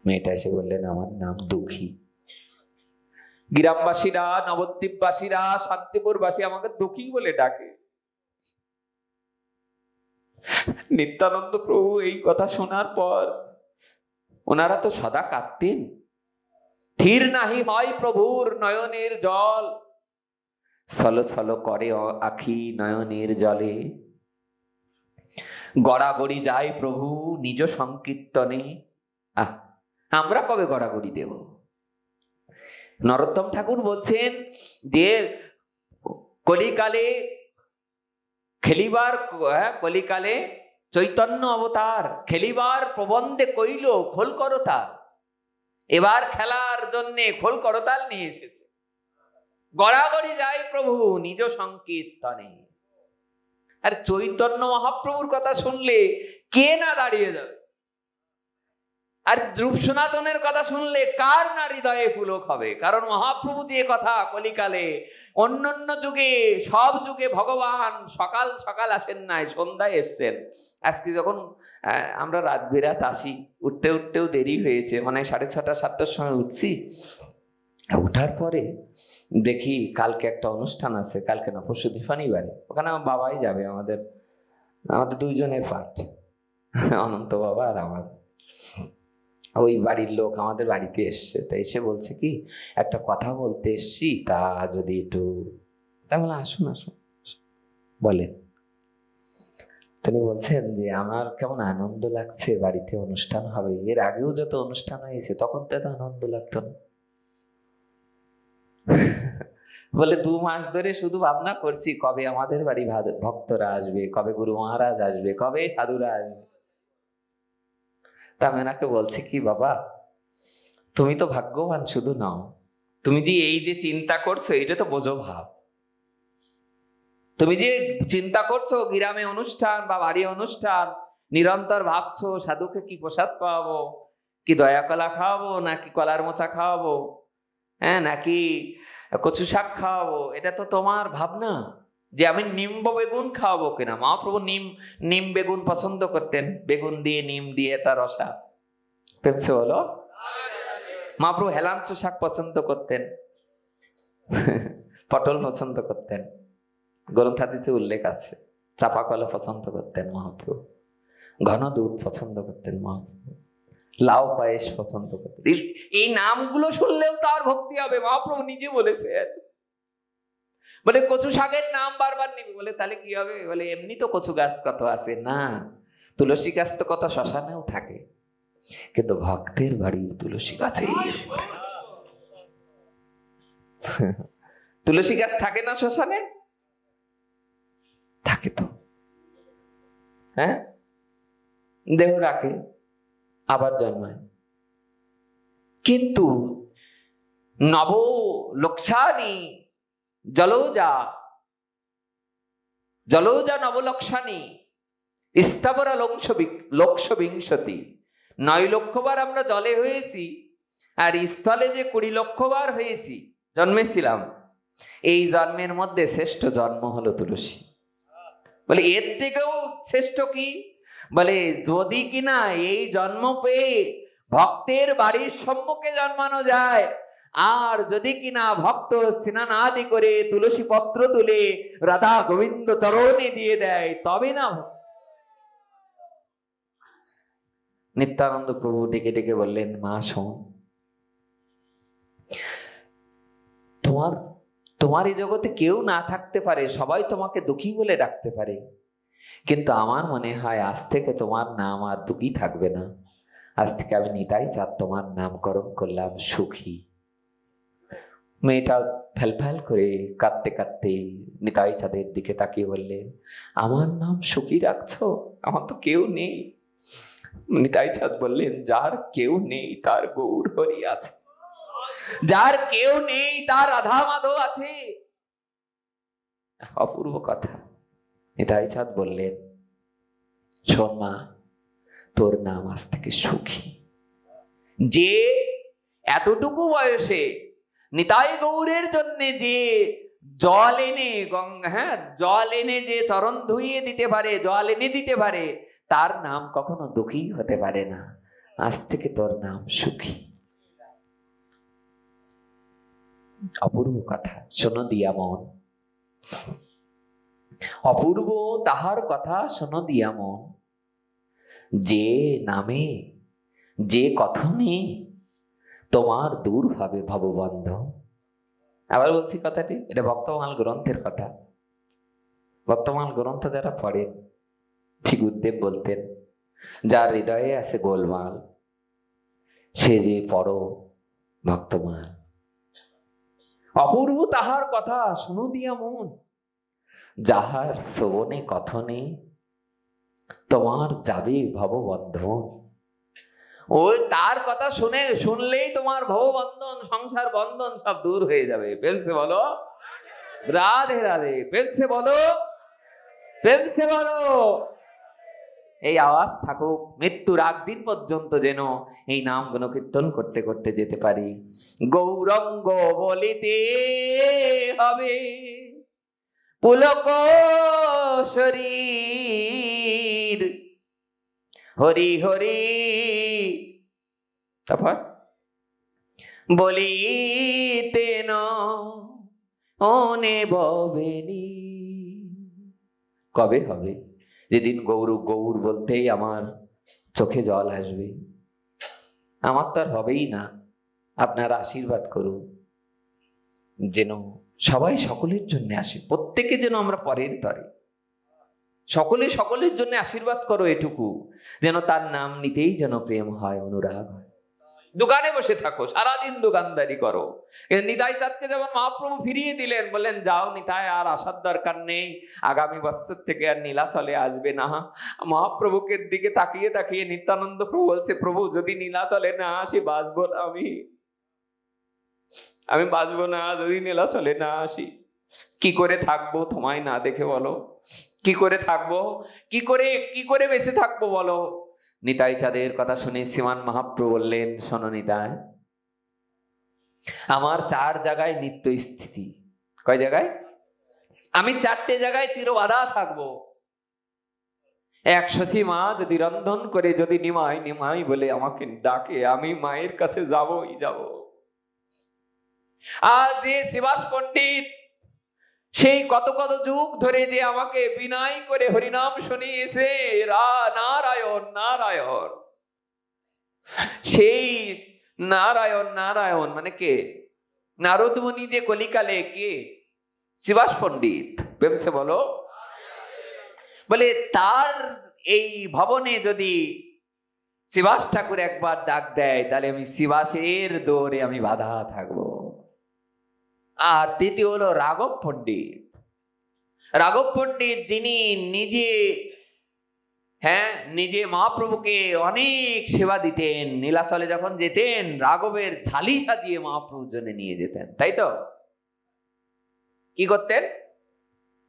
মেয়েটা এসে বললেন, আমার নাম দুঃখী। গ্রামবাসীরা, নবদ্বীপবাসীরা, শান্তিপুরবাসী আমাকে দুঃখী বলে ডাকে। নিত্যানন্দ প্রভু এই কথা শোনার পর ওনারা তো সদা কাঁদতেন। থির নাহি হয় প্রভুর নয়নের জল, ছল ছল করে আখি নয়নের জলে। গড়াগড়ি যায় প্রভু নিজ সংকীর্তনে। আমরা কবে গড়াগড়ি দেব? নরোত্তম ঠাকুর বলছেন যে কলিকালে খেলিবার, কলিকালে চৈতন্য অবতার খেলিবার প্রবন্ধে কইল খোল করতাল। এবার খেলার জন্য খোল করতাল নিয়ে এসেছে। গড়াগড়ি যায় প্রভু নিজ সংকীর্তনে। আর চৈতন্য মহাপ্রভুর কথা শুনলে কে না দাঁড়িয়ে যাবে? আর ধ্রুব সনাতনের কথা শুনলে কার না হৃদয়ে পুলক হবে? কারণ মহাপ্রভু যে কথা কলিকালে, অন্যান্য যুগে, সব যুগে ভগবান সকাল সকাল আসেন নাই, সন্ধ্যায় এসছেন। আজকে যখন আমরা রাত বিরাত আসি, উঠতে উঠতেও দেরি হয়েছে, মানে 6:30 7টার সময় উঠছি। উঠার পরে দেখি কালকে একটা অনুষ্ঠান আছে, কালকে না পরশু দীপানি বাড়ি, ওখানে আমার বাবাই যাবে। আমাদের দুইজনের পাঠ, অনন্ত বাবা আর আমার। ওই বাড়ির লোক আমাদের বাড়িতে এসছে, তা এসে বলছে কি একটা কথা বলতে এসছি, তা যদি একটু। তাই বলে আসুন আসুন বলেন। তিনি বলছেন যে আমার কেমন আনন্দ লাগছে, বাড়িতে অনুষ্ঠান হবে। এর আগেও যত অনুষ্ঠান হয়েছে তখন তো এত আনন্দ লাগতো না। বলে 2 মাস ধরে শুধু ভাবনা করছি কবে আমাদের বাড়ি ভক্তরা আসবে, কবে গুরু মহারাজ আসবে, কবে সাধুরা আসবে। তা আমি ওনাকে বলছি কি, বাবা তুমি তো ভাগ্যবান শুধু নাও, তুমি যে এই যে চিন্তা করছো এটা তো বোঝো ভাব। তুমি যে চিন্তা করছো গ্রামে অনুষ্ঠান বা বাড়ি অনুষ্ঠান, নিরন্তর ভাবছো সাধুকে কি প্রসাদ পাওয়াবো, কি দয়া কলা খাওয়াবো, নাকি কলার মোচা খাওয়াবো, নাকি কচু শাক খাওয়াবো, এটা তো তোমার ভাবনা। যে আমি নিম্ব বেগুন খাওয়াবো কিনা। মহাপ্রভু নিম বেগুন পছন্দ করতেন, বেগুন দিয়ে নিম দিয়ে তার রসা পেপসে হলো। মহাপ্রভু হেলাঞ্চ শাক পছন্দ করতেন, পটল পছন্দ করতেন, গ্রন্থাদিতে উল্লেখ আছে। চাপা কলা পছন্দ করতেন মহাপ্রভু, ঘন দুধ পছন্দ করতেন মহাপ্রভু, লাউ পায়েস পছন্দ করতেন। এই নামগুলো শুনলেও তার ভক্তি হবে। মহাপ্রভু নিজে বলেছেন, বলে কচু শাকের নাম বারবার নিবি। বলে তাহলে কি হবে? বলে এমনি তো কচু গাছ কত আছে, না তুলসী গাছ তো কত শ্মশানেও থাকে, কিন্তু ভক্তের বাড়ির তুলসী গাছে তুলসী গাছ থাকে না শ্মশানে? থাকে তো, দেহ রাখে আবার জন্মায়। কিন্তু নব লক্ষানি জলৌজা নবলক্ষানি স্থাবরা লক্ষ বিংশতি। 9 লক্ষবার আমরা জলে হয়েছি, আর স্থলে যে 20 লক্ষবার হয়েছি, জন্মেছিলাম। এই জন্মের মধ্যে শ্রেষ্ঠ জন্ম হলো তুলসী। বলে এর থেকেও শ্রেষ্ঠ কি? বলে যদি কিনা এই জন্ম পেয়ে ভক্তের বাড়ির সম্মুখে জন্মানো যায়, আর যদি কিনা ভক্ত স্নান আদি করে তুলসী পত্র তুলে রাধা গোবিন্দ চরণে দিয়ে দেয়, তবে না। নিত্যানন্দ প্রভু ডেকে ডেকে বললেন, মা শোন, তোমার এই জগতে কেউ না থাকতে পারে, সবাই তোমাকে দুঃখী বলে ডাকতে পারে, কিন্তু আমার মনে হয় আজ থেকে তোমার নাম আর দুঃখী থাকবে না। আজ থেকে আমি নিতাই চাঁদ তোমার নামকরণ করলাম সুখী। মেয়েটা ফ্যাল করে কাঁদতে কাঁদতে নিতাই চাঁদের দিকে তাকিয়ে বললেন, আমার নাম সুখী রাখছো? আমার তো কেউ নেই। নিতাই চাঁদ বললেন, যার কেউ নেই তার গৌর হরি আছে, যার কেউ নেই তার রাধা মাধব আছে। অপূর্ব কথা। নিতাই চাঁদ বললেন, শোন মা, তোর নাম আজ থেকে সুখী। যে এতটুকু বয়সে নিতাই গৌরের জন্য যে জল এনে জল এনে যে চরণ ধুইয়ে দিতে পারে, জল এনে দিতে পারে, তার নাম কখনো দুঃখী হতে পারে না। আজ থেকে তোর নাম সুখী। অপূর্ব কথা, শোনো দিয়া মন, অপূর্ব তাহার কথা শোনো দিয়া মন, যে নামে যে কথনে তোমার দূর হবে ভববন্ধ। আবার বলছি কথাটি, এটা ভক্তমাল গ্রন্থের কথা। ভক্তমাল গ্রন্থ যারা পড়েন, শ্রী গুরুদেব বলতেন, যার হৃদয়ে আছে গোলমাল সে যে পড়ো ভক্তমাল। অপূর্ব তাহার কথা শুনো দিয়া মন, যাহার শ্রবণে কথনে তোমার যাবে ভববন্ধন। ওই তার কথা শুনলেই তোমার ভববন্ধন, সংসার বন্ধন সব দূর হয়ে যাবে। প্রেমসে বলো রাধে রাধে, প্রেমসে বলো, প্রেমসে বলো। এই আওয়াজ থাকুক মৃত্যুর আগ দিন পর্যন্ত, যেন এই নাম গুণ কীর্তন করতে করতে যেতে পারি। গৌরঙ্গ বলিতে হবে পুলক শরীর, হরি হরি তারপর বলিতে ননে ববেনি। কবে হবে? যেদিন গৌর গৌর বলতেই আমার চোখে জল আসবে। আমার তো আর হবেই না। আপনারা আশীর্বাদ করুন যেন সবাই সকলের জন্য আসে, প্রত্যেকে যেন আমরা পরের তরে, সকলে সকলের জন্য আশীর্বাদ করো এটুকু, যেন তার নাম নিতেই যেন প্রেম হয়, অনুরাগ হয়। দোকানে বসে থাকো, সারাদিন দোকানদারি করো। নিতাই চাঁদকে যেমন মহাপ্রভু ফিরিয়ে দিলেন, বললেন যাও নিতাই, আর আসার দরকার নেই, আগামী বছর থেকে আর নীলাচলে আসবে না। মহাপ্রভুকে দিকে তাকিয়ে তাকিয়ে নিত্যানন্দ প্রভু বলছে, প্রভু যদি নীলাচলে না আসি বাঁচবো না, আমি বাঁচবো না যদি নীলাচলে না আসি। কি করে থাকবো তোমায় না দেখে, বলো কি করে থাকবো, কি করে বেঁচে থাকবো বলো। নিতাই চাঁদের কথা শুনে শ্রীমান মহাপ্রভু বললেন, শোনো নিতাই, আমার 4 জায়গায় নিত্য স্থিতি। কয় জায়গায়? আমি 4টে জায়গায় চিরবাধা থাকবো। 100 মা যদি রন্ধন করে যদি নিমাই নিমাই বলে আমাকে ডাকে, আমি মায়ের কাছে যাবই যাব। আর যে শিবাস পণ্ডিত সেই কত কত যুগ ধরে যে আমাকে বিনয় করে হরিনাম শুনিয়েছে, নারায়ণ নারায়ণ, সেই নারায়ণ নারায়ণ মানে কে? নারদ মুনি যে কলিকালে কে? শিবাস পণ্ডিত। প্রেমসে বলো। বলে তার এই ভবনে যদি শিবাস ঠাকুর একবার ডাক দেয়, তাহলে আমি শিবাসের দৌড়ে আমি বাধা থাকবো। আর তৃতীয় হলো রাঘব পণ্ডিত। রাঘব পণ্ডিত যিনি নিজে মহাপ্রভুকে অনেক সেবা দিতেন। নীলাচলে যখন যেতেন, রাঘবের ঝালি সাজিয়ে মহাপ্রভুর জন্য নিয়ে যেতেন, তাই তো? কি করতেন?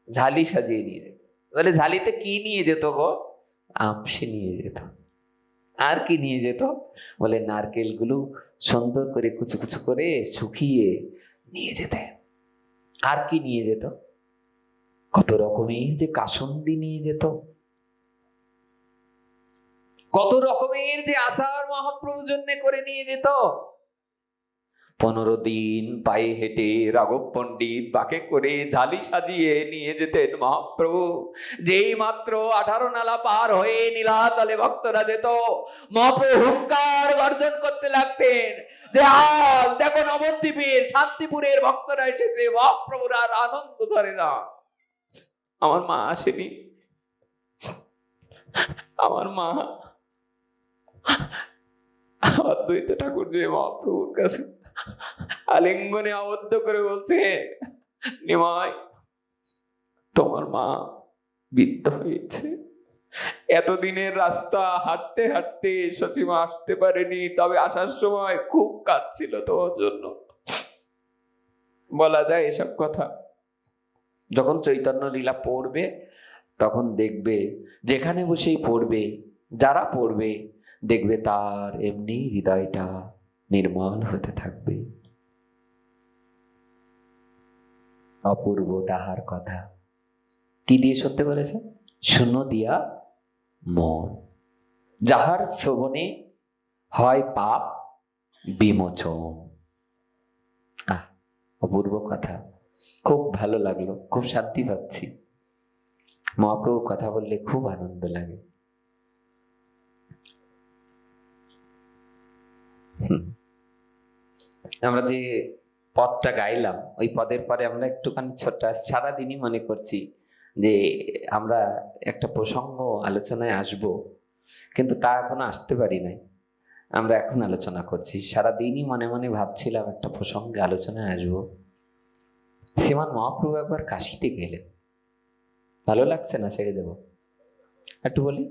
ঝালি সাজিয়ে নিয়ে যেত। বলে ঝালিতে কি নিয়ে যেত গো? আমসি নিয়ে যেত। আর কি নিয়ে যেত? বলে নারকেল গুলো সুন্দর করে কুচু কুচু করে শুকিয়ে নিয়ে যেতেন। আর কি নিয়ে যেত? কত রকমের যে কাসন্দি নিয়ে যেত, কত রকমের যে আচার মহাপ্রভুর জন্য করে নিয়ে যেত। 15 দিন পায়ে হেঁটে রাঘব পণ্ডিত বাকে করে ঝালি সাজিয়ে নিয়ে যেতেন মহাপ্রভু। যেই মাত্র 18 নালা পার হয়ে নীলাচলে ভক্তরা যেত, মহাপ্রভু হুঙ্কার গর্জন করতে লাগতেন যে আজ দেখো নবদ্বীপের শান্তিপুরের ভক্তরা এসেছে, মহাপ্রভুর আর আনন্দ ধরে না। আমার মা আসেনি, আমার মা অদ্বৈত ঠাকুর যে মহাপ্রভুর কাছে আলিঙ্গনে আবদ্ধ করে বলছে, নিমাই তোমার মা বৃদ্ধ হয়েছে, এতদিনের রাস্তা হাঁটতে হাঁটতে সচিমা আসতে পারেনি, তবে আসার সময় খুব কাঁদছিল তোমার জন্য। বলা যায় এসব কথা? যখন চৈতন্য লীলা পড়বে তখন দেখবে, যেখানে বসেই পড়বে, যারা পড়বে দেখবে তার এমনি হৃদয়টা নির্মল হতে থাকবে। অপূর্ব তাহার কথা। কি দিয়ে শুনতে বলেছে? শুনো দিয়া মন, যাহার শ্রবণে হয় পাপ বিমোচন। আহ, অপূর্ব কথা, খুব ভালো লাগলো, খুব শান্তি পাচ্ছি। মহাপ্রভুর কথা বললে খুব আনন্দ লাগে। আমরা যে পদটা গাইলাম, ওই পদের পরে আমরা একটুখানি ছোট্ট, সারাদিনই মনে করছি যে আমরা একটা প্রসঙ্গ আলোচনায় আসব, কিন্তু তা এখনো আসতে পারি নাই। আমরা এখন আলোচনা করছি, সারাদিনই মনে মনে ভাবছিলাম একটা প্রসঙ্গে আলোচনায় আসব। শ্রীমান মহাপ্রভু একবার কাশিতে গেলেন, ভালো লাগছে না? ছেড়ে দেব, একটু বলি।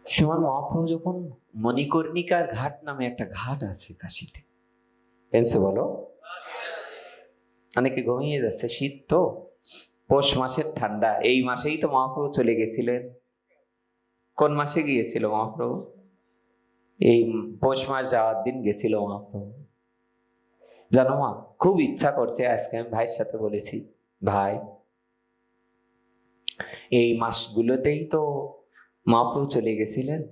শ্রীমান মহাপ্রভু যখন মণিকর্ণিকার ঘাট নামে একটা ঘাট আছে কাশীতে, পেন্সে বলো, অনেকে ঘুমিয়ে যাচ্ছে, শীত তো, পৌষ মাসের ঠান্ডা, এই মাসেই তো মহাপ্রভু চলে গেছিলেন। কোন মাসে গিয়েছিল মহাপ্রভু? এই পৌষ মাস যাওয়ার দিন গেছিল মহাপ্রভু। জানো মা, খুব ইচ্ছা করছে, আজকে আমি ভাইয়ের সাথে বলেছি, ভাই এই মাসগুলোতেই তো মহাপ্রভু চলে গেছিলেন,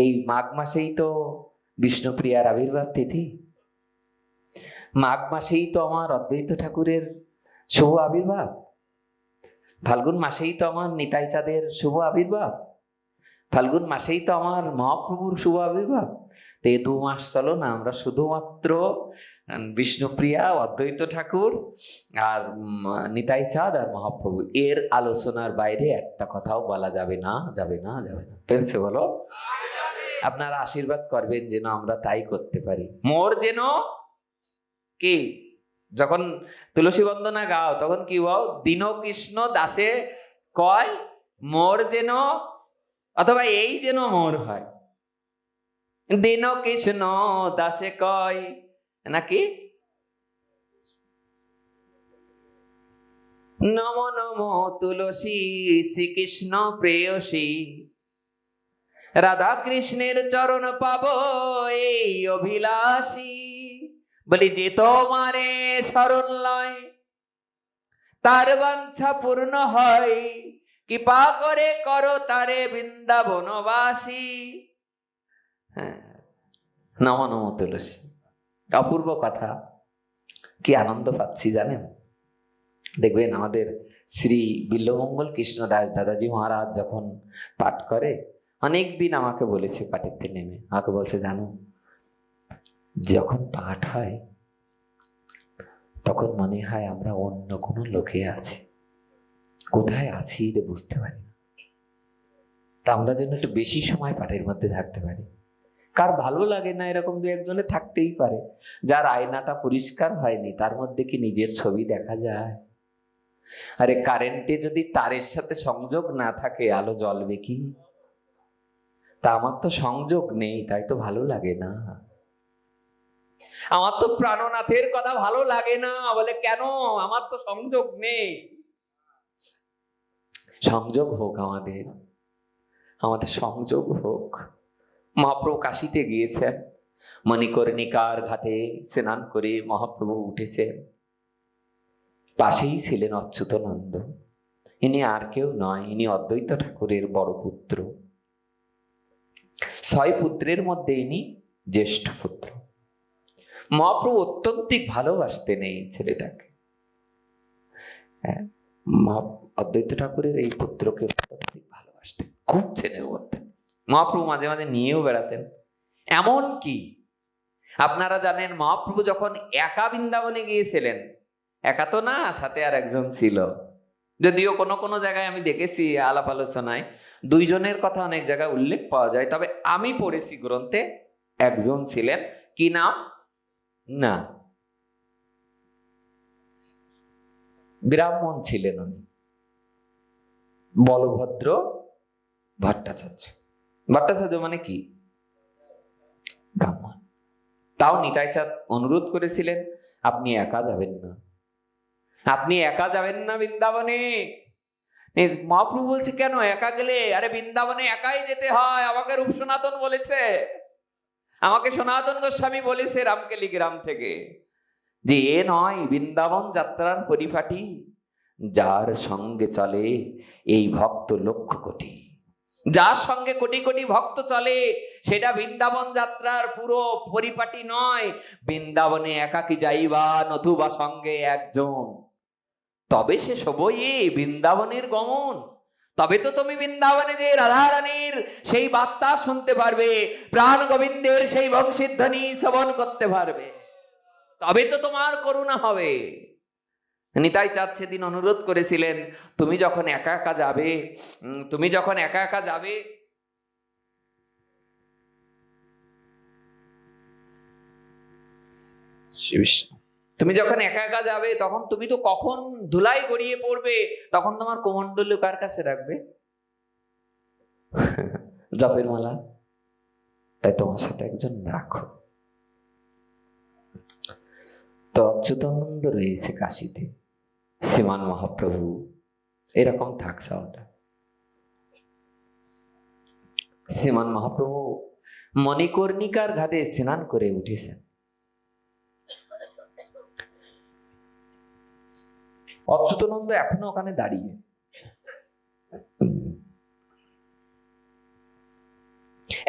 এই মাঘ মাসেই তো বিষ্ণুপ্রিয়ার আবির্ভাব তিথি, মাঘ মাসেই তো আমার অদ্বৈত ঠাকুরের শুভ আবির্ভাব, ফাল্গুন মাসেই তো আমার নিতাই চাঁদের শুভ আবির্ভাব, ফাল্গুন মাসেই তো আমার মহাপ্রভুর শুভ আবির্ভাব। তো এই 2 মাস চলো না, আমরা শুধুমাত্র বিষ্ণুপ্রিয়া, অদ্বৈত ঠাকুর আর নিতাই চাঁদ আর মহাপ্রভু, এর আলোচনার বাইরে একটা কথাও বলা যাবে না, যাবে না, যাবে না। পেন্সে বলো, আপনারা আশীর্বাদ করবেন যেন আমরা তাই করতে পারি। মোর যেন কি, যখন তুলসী বন্দনা গাও তখন কি বল? দীন কৃষ্ণ দাসে কয় মোর যেন, অথবা এই যেন মোর হয়। দীন কৃষ্ণ দাসে কয় নাকি নম নম তুলসী শ্রীকৃষ্ণ প্রেয়সী, রাধা কৃষ্ণের চরণ পাব এই অভিলাষী। বলি যে তোমারে শরণ লয় তার বাঞ্ছা পূর্ণ হয়, কৃপা করে করো তারে বৃন্দাবনবাসী। হ্যাঁ, নম নম তুলসী, অপূর্ব কথা, কি আনন্দ পাচ্ছি জানেন। দেখবেন আমাদের শ্রী বিল্লমঙ্গল কৃষ্ণদাস দাদাজি মহারাজ যখন পাঠ করে, অনেকদিন আমাকে বলেছে পাঠেতে নেমে, আমাকে বলছে জানো, যখন পাঠ হয় তখন মনে হয় আমরা অন্য কোনো লোকে আছি, কোথায় আছি রে বুঝতে পারি না। তা আমরা যেন একটু বেশি সময় পাঠের মধ্যে থাকতে পারি। কার ভালো লাগে না এরকম 2-1 থাকতেই পারে। যার আয়নাটা পরিষ্কার হয়নি তার মধ্যে কি নিজের ছবি দেখা যায়? আরে কারেন্টে যদি তারের সাথে সংযোগ না থাকে আলো জ্বলবে কি? তা আমার তো সংযোগ নেই, তাই তো ভালো লাগে না। আমার তো প্রাণনাথের কথা ভালো লাগে না, বলে কেন? আমার তো সংযোগ নেই। সংযোগ হোক, আমাদের আমাদের সংযোগ হোক। মহাপ্রভু কাশীতে গিয়েছেন, মণিকর্ণিকার ঘাটে স্নান করে মহাপ্রভু উঠেছেন, পাশেই ছিলেন অচ্যুতানন্দ। ইনি আর কেউ নয়, ইনি অদ্বৈত ঠাকুরের বড় পুত্র। 6 পুত্রের মধ্যে ইনি জ্যেষ্ঠ পুত্র। মহাপ্রভু অত্যন্তিক ভালোবাসতেন এই ছেলেটাকে। অদ্বৈত ঠাকুরের এই পুত্রকে অত্যন্তিক ভালোবাসতেন, খুব ছেলে বলতেন। মহাপ্রভু মাঝে মাঝে নিয়েও বেড়াতেন। এমন কি আপনারা জানেন, মহাপ্রভু যখন একা বৃন্দাবনে গিয়েছিলেন, একা তো না, সাথে আর একজন ছিল। যদিও কোনো কোনো জায়গায় আমি দেখেছি আলাপ আলোচনায় 2 জনের কথা অনেক জায়গায় উল্লেখ পাওয়া যায়, তবে আমি পড়েছি গ্রন্থে একজন ছিলেন। কি নাম? না, ব্রাহ্মণ ছিলেন উনি, বলভদ্র ভট্টাচার্য। ভট্টাচার্য মানে কি? ব্রাহ্মণ। তাও নিতাই চাঁদ অনুরোধ করেছিলেন, আপনি একা যাবেন না, আপনি একা যাবেন না বৃন্দাবনে। মহাপ্রভু বলছে কেন একা গেলে? আরে বৃন্দাবনে একাই যেতে হয়, আমাকে রূপ সনাতন বলেছে। আমাকে সনাতন গোস্বামী বলেছে রামকেলি গ্রাম থেকে যে এ নয় বৃন্দাবন যাত্রার পরিপাটি, যার সঙ্গে চলে এই ভক্ত লক্ষ কোটি। যার সঙ্গে কোটি কোটি ভক্ত চলে সেটা বৃন্দাবন যাত্রার পুরো পরিপাটি নয়। বৃন্দাবনে একাকী যাইবা নতুবা সঙ্গে একজন, তবে সে সবই বৃন্দাবনের গমন। তবে তো তুমি বৃন্দাবনে যে রাধারানীর সেই বার্তা শুনতে পারবে, প্রাণ গোবিন্দের সেই বংশীধ্বনি শ্রবণ করতে পারবে, তবে তো তোমার করুণা হবে। নিতাই চাঁদ সেদিন অনুরোধ করেছিলেন, তুমি যখন একা একা যাবে, তুমি যখন একা একা যাবে, তুমি যখন একা একা যাবে তখন তুমি তো কখন ধুলাই গড়িয়ে পড়বে, তখন তোমার কোমণ্ডল কার কাছে রাখবে? জপের মালা। তাই তোমার সাথে একজন রাখো। তো অচ্যুতানন্দ রয়েছে কাশীতে, শ্রীমান মহাপ্রভু এরকম থাকছে ওটা। শ্রীমান মহাপ্রভু মণিকর্ণিকার ঘাটে স্নান করে উঠেছেন। অচ্যুতানন্দ এখনো ওখানে দাঁড়িয়ে।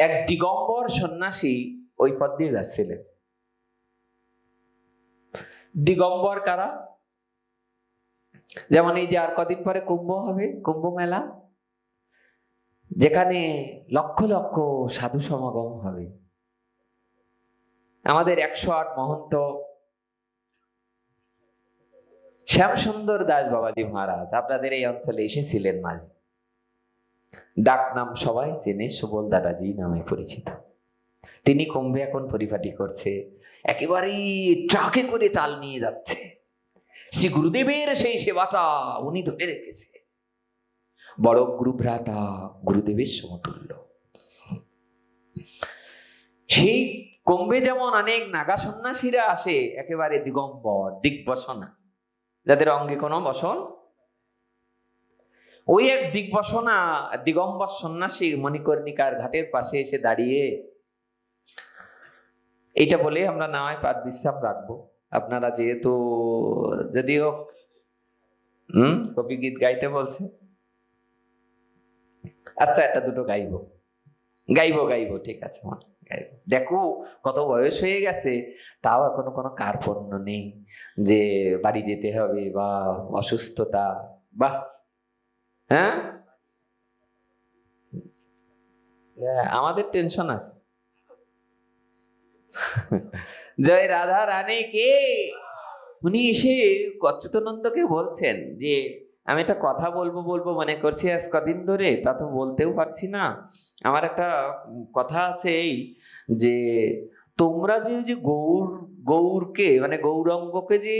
এক দিগম্বর সন্ন্যাসী ওই পথ দিয়ে যাচ্ছিলেন। দিগম্বর কারা? যেমন এই যে আর কদিন পরে কুম্ভ হবে, কুম্ভ মেলা, যেখানে লক্ষ লক্ষ সাধু সমাগম হবে। আমাদের 108 মহন্ত শ্যামসুন্দর দাস বাবাজি মহারাজ আপনাদের এই অঞ্চলে এসেছিলেন মাঝে। ডাক নাম সবাই চেনে, সুবল দাদাজি নামে পরিচিত। তিনি কুম্ভে এখন পরিপাটি করছে, একেবারেই ট্রাকে করে চাল নিয়ে যাচ্ছে। শ্রী গুরুদেবের সেই সেবাটা উনি ধরে রেখেছে। বড় গুরুভ্রাতা, গুরুদেবের সমতুল্য। সেই কুম্ভে যেমন অনেক নাগা সন্ন্যাসীরা আসে, একেবারে দিগম্বর, দিগ্বসনা, যাদের অঙ্গে কোনো বসন, ওই এক দিগ্বসনা দিগম্বর সন্ন্যাসী মণিকর্ণিকার ঘাটের পাশে এসে দাঁড়িয়ে এইটা বলে আমরা নামায় পাঠ বিশ্রাম রাখবো। আপনারা যেহেতু যদিও কবি গীত গাইতে বলছে, আচ্ছা একটা দুটো গাইবো গাইবো, ঠিক আছে গাইবো। দেখো কত বয়স হয়ে গেছে, তাও এখনো কোনো কার্পণ্য নেই যে বাড়ি যেতে হবে বা অসুস্থতা। বাহ, হ্যাঁ আমাদের টেনশন আছে। জয় রাধা রানী কে। উনি এসে অচ্যুতানন্দকে বলছেন যে আমি একটা কথা বলবো মনে করছি আজ কদিন ধরে, তা তো বলতেও পারছি না। আমার একটা কথা আছে এই যে তোমরা যে গৌরকে মানে গৌরাঙ্গকে যে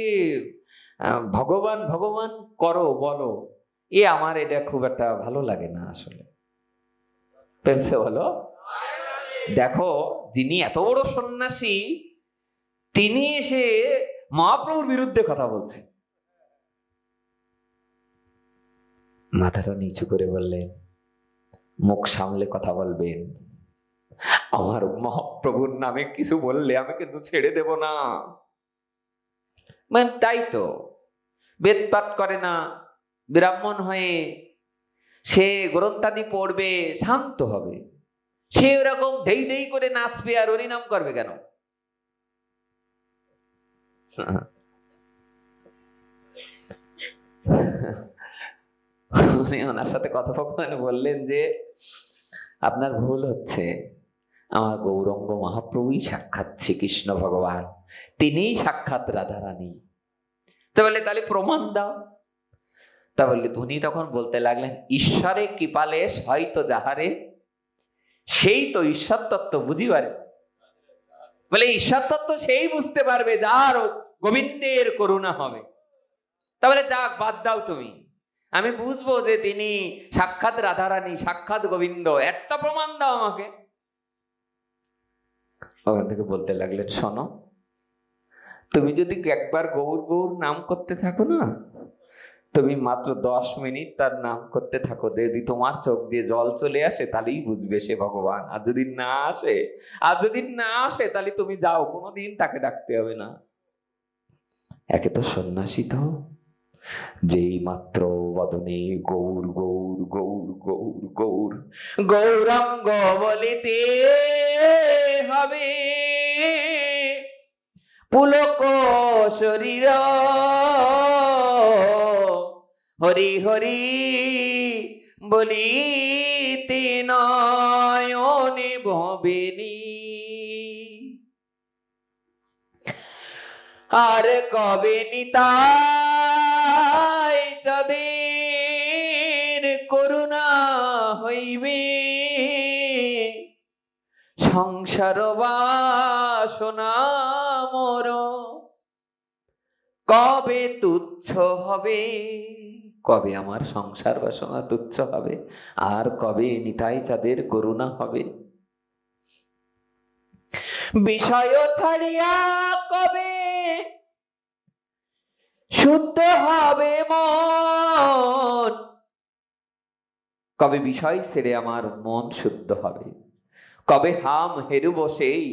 ভগবান ভগবান করো বলো, আমার এটা খুব একটা ভালো লাগে না আসলে। পেন্সে বলো, দেখো যিনি এত বড় সন্ন্যাসী তিনি এসে মহাপ্রভুর বিরুদ্ধে কথা বলছে। মাথাটা নিচু করে বললেন, মুখ সামলে কথা বলবেন। আমার মহাপ্রভুর নামে কিছু বললে আমি কিন্তু ছেড়ে দেব না। মানে তাই তো, বেদ পাঠ করে না, ব্রাহ্মণ হয়ে সে গ্রন্থাদি পড়বে, শান্ত হবে। সে ওরকম ধেই ধেই করে নাচবে আর হরিনাম করবে কেন? উনি ওনার সাথে কথোপকথনে বললেন যে আপনার ভুল হচ্ছে, আমার গৌরাঙ্গ মহাপ্রভুই সাক্ষাৎ শ্রীকৃষ্ণ ভগবান, তিনিই সাক্ষাৎ রাধারানী। তো বললে তাহলে প্রমাণ দাও। তা বললে উনি তখন বলতে লাগলেন, ঈশ্বরে কৃপালেশ হয়তো যাহারে, সেই তো ঈশ্বর তত্ত্ব বুঝিবারে। বলে ঈশ্বর তত্ত্ব সেই বুঝতে পারবে যার গোবিন্দের করুণা হবে। তাহলে যাক, বাদ দাও তুমি, আমি বুঝবো যে তিনি সাক্ষাৎ রাধারানী, সাক্ষাৎ গোবিন্দ, একটা প্রমাণ দাও আমাকে। ওখান থেকে বলতে লাগলেন, শোনো, তুমি যদি একবার গৌর গৌর নাম করতে থাকো না, তুমি মাত্র 10 মিনিট তার নাম করতে থাকো, যদি তোমার চোখ দিয়ে জল চলে আসে তাহলেই বুঝবে সে ভগবান। আর যদি না আসে তাহলে তুমি যাও, কোনোদিন তাকে ডাকতে হবে না। একে তো সন্ন্যাসী, তো যেই মাত্র বদনে গৌর গৌর গৌর গৌর গৌর গৌরাঙ্গ বলিতে হবে, পুলক শরীর হরি হরি বলিতে নয়নে ভবেনি। আর কবে নিতাই চাঁদের করুণা হইবে, সংসার বাসনা মোর কবে তুচ্ছ হবে। কবে আমার সংসার বাসনা তুচ্ছ হবে, আর কবে নিতাই চাঁদের করুণা হবে। বিষয় ছাড়িয়া কবে শুদ্ধ হবে মন, কবে বিষয় ছেড়ে আমার মন শুদ্ধ হবে, কবে হাম হেরুব সেই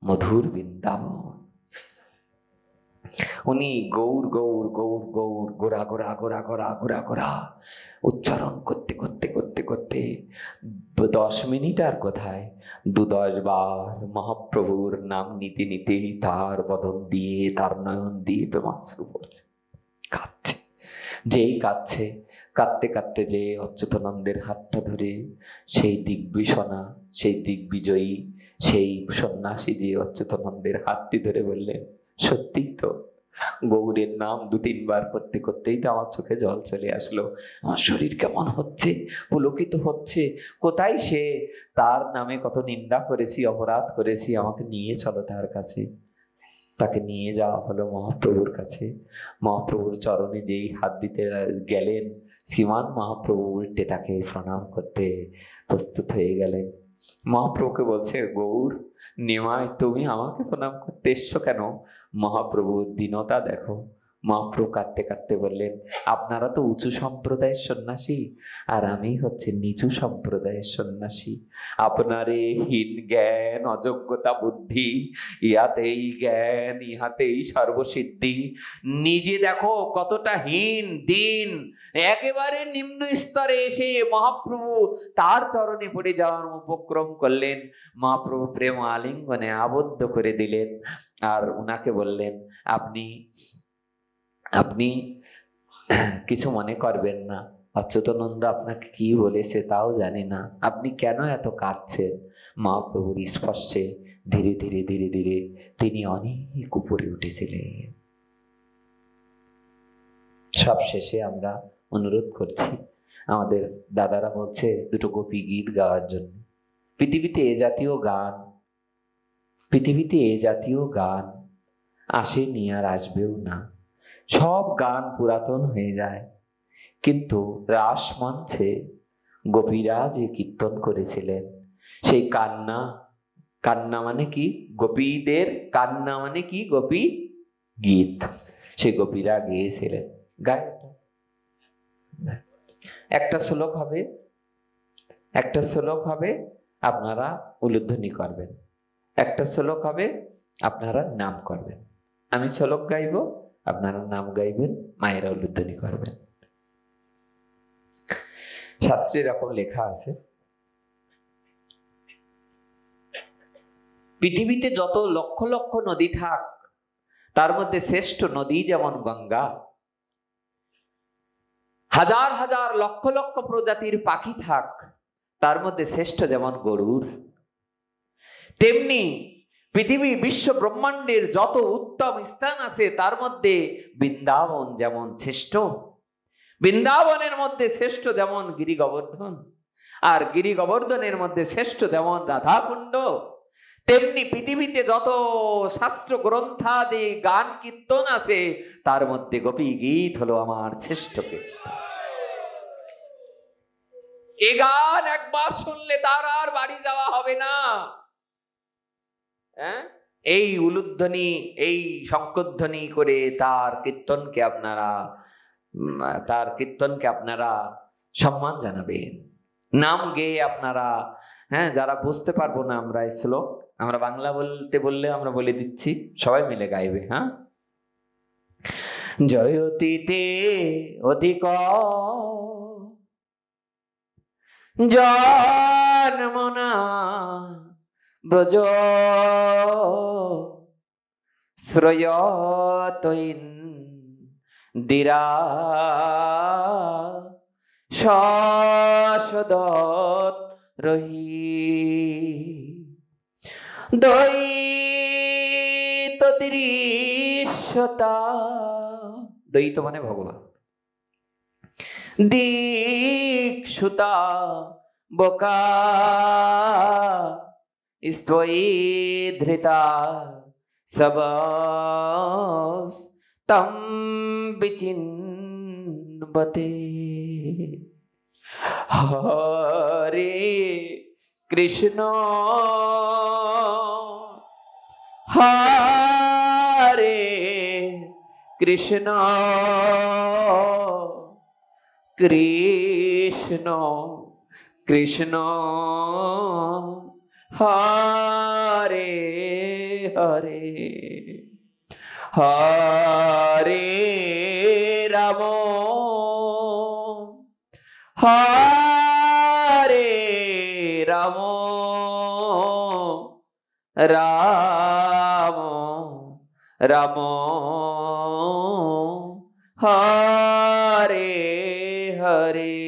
মধুর বৃন্দাবন। উনি গৌর গৌর গৌর গৌর গোরা গোরা গোরা গোরা গোরা গোরা উচ্চারণ করতে করতে করতে করতে 10 মিনিট আর কোথায়, 2-10 বার মহাপ্রভুর নাম নিতে নিতে তার বদন দিয়ে, তার নয়ন দিয়ে প্রেমাশ্রু পড়ছে, কাঁদছে। যেই কাঁদছে, কাঁদতে কাঁদতে যে অচ্যুতানন্দের হাতটা ধরে সেই দিগ্বিষণা, সেই দিগ্বিজয়ী, সেই সন্ন্যাসী যে অচ্যুতানন্দের হাতটি ধরে বললেন, সত্যি তো, গৌরের নাম 2-3 বার করতে করতেই তো আমার চোখে জল চলে আসলো। আমার শরীর কেমন হচ্ছে, পুলকিত হচ্ছে। কোথায় সে, তার নামে কত নিন্দা করেছি, অপরাধ করেছি, আমাকে নিয়ে চলো তার কাছে। তাকে নিয়ে যাওয়া হলো মহাপ্রভুর কাছে। মহাপ্রভুর চরণে যেই হাত দিতে গেলেন, শ্রীমান মহাপ্রভু উল্টে তাকে প্রণাম করতে প্রস্তুত হয়ে গেলেন। মহাপ্রভুকে বলছে, গৌর নিমাই, তুমি আমাকে প্রণাম করতে এসছো কেন? মহাপ্রভুর দীনতা দেখো। মহাপ্রভু কাঁদতে কাঁদতে বললেন, আপনারা তো উঁচু সম্প্রদায়ের সন্ন্যাসী, আর আমি হচ্ছে নিচু সম্প্রদায়ের সন্ন্যাসী। আপনারে হীন জ্ঞান, অযোগ্যতা বুদ্ধি, ইহাতেই জ্ঞান, ইহাতেই সর্বসিদ্ধি। নিজে দেখো কতটা হীন দিন, একেবারে নিম্ন স্তরে এসে মহাপ্রভু তার চরণে পড়ে যাওয়ার উপক্রম করলেন। মহাপ্রভু প্রেম আলিঙ্গনে আবদ্ধ করে দিলেন, আর উনাকে বললেন, আপনি আপনি কিছু মনে করবেন না, অচ্যুতানন্দ আপনাকে কি বলেছে তাও জানি না, আপনি কেন এত কাঁদছেন? মহাপ্রভুর স্পর্শে ধীরে ধীরে ধীরে ধীরে তিনি অনেক উপরে উঠেছিলেন। সব শেষে আমরা অনুরোধ করছি, আমাদের দাদারা বলছে 2টো গোপী গীত গাওয়ার জন্য। পৃথিবীতে এ জাতীয় গান আসেনি, আর আসবেও না। সব গান পুরাতন হয়ে যায়, কিন্তু রাস মঞ্চে গোপীরা যে কীর্তন করেছিলেন, সেই কান্না মানে কি, গোপীদের কান্না মানে কি, গোপী গীত, সেই গোপীরা গেয়েছিলেন। গায়ে একটা শ্লোক হবে, আপনারা উলুধ্বনি করবেন। একটা শ্লোক হবে, আপনারা নাম করবেন। আমি শ্লোক গাইব, আপনারা নাম গাইবেন, মায়েরা উলুধ্বনি করবেন। শাস্ত্রে এরকম লেখা আছে, পৃথিবীতে যত লক্ষ লক্ষ নদী থাক, তার মধ্যে শ্রেষ্ঠ নদী যেমন গঙ্গা, হাজার হাজার লক্ষ লক্ষ প্রজাতির পাখি থাক, তার মধ্যে শ্রেষ্ঠ যেমন গরুর, তেমনি পৃথিবী বিশ্ব ব্রহ্মাণ্ডের যত উত্তম স্থান আছে, তার মধ্যে বৃন্দাবন যেমন শ্রেষ্ঠ। বৃন্দাবনের মধ্যে শ্রেষ্ঠ যেমন গিরি গোবর্ধন, আর গিরি গোবর্ধনের মধ্যে শ্রেষ্ঠ যেমন রাধাকুণ্ড, তেমনি পৃথিবীতে যত শাস্ত্র গ্রন্থাদি গান কীর্তন আছে, তার মধ্যে গোপী গীত হলো আমার শ্রেষ্ঠ কীর্তন। এ গান একবার শুনলে তার আর বাড়ি যাওয়া হবে না। এই উলুধ্বনি, এই শঙ্খধ্বনি করে তার কীর্তনকে আপনারা তার কীর্তনকে আপনারা সম্মান জানাবেন, নাম গেয়ে আপনারা, হ্যাঁ, যারা বুঝতে পারবো না আমরা এই শ্লোক, আমরা বাংলা বলতে বললে আমরা বলে দিচ্ছি, সবাই মিলে গাইবে। হ্যাঁ, জয়তীতে অধিক জন্মনা ব্রজ শ্রয়তৈন দিরা শাশ্বত রহি দ্বৈত দৃশ্যতা, দ্বৈত মানে ভগবান, দীক্ষুতা বোকা স্ত্বয়ী ধৃতা সব তম বিচিন্বতে। হরে কৃষ্ণ হরে কৃষ্ণ কৃষ্ণ কৃষ্ণ হরে হরে, হরে রাম হরে রাম রাম রাম হরে হরে।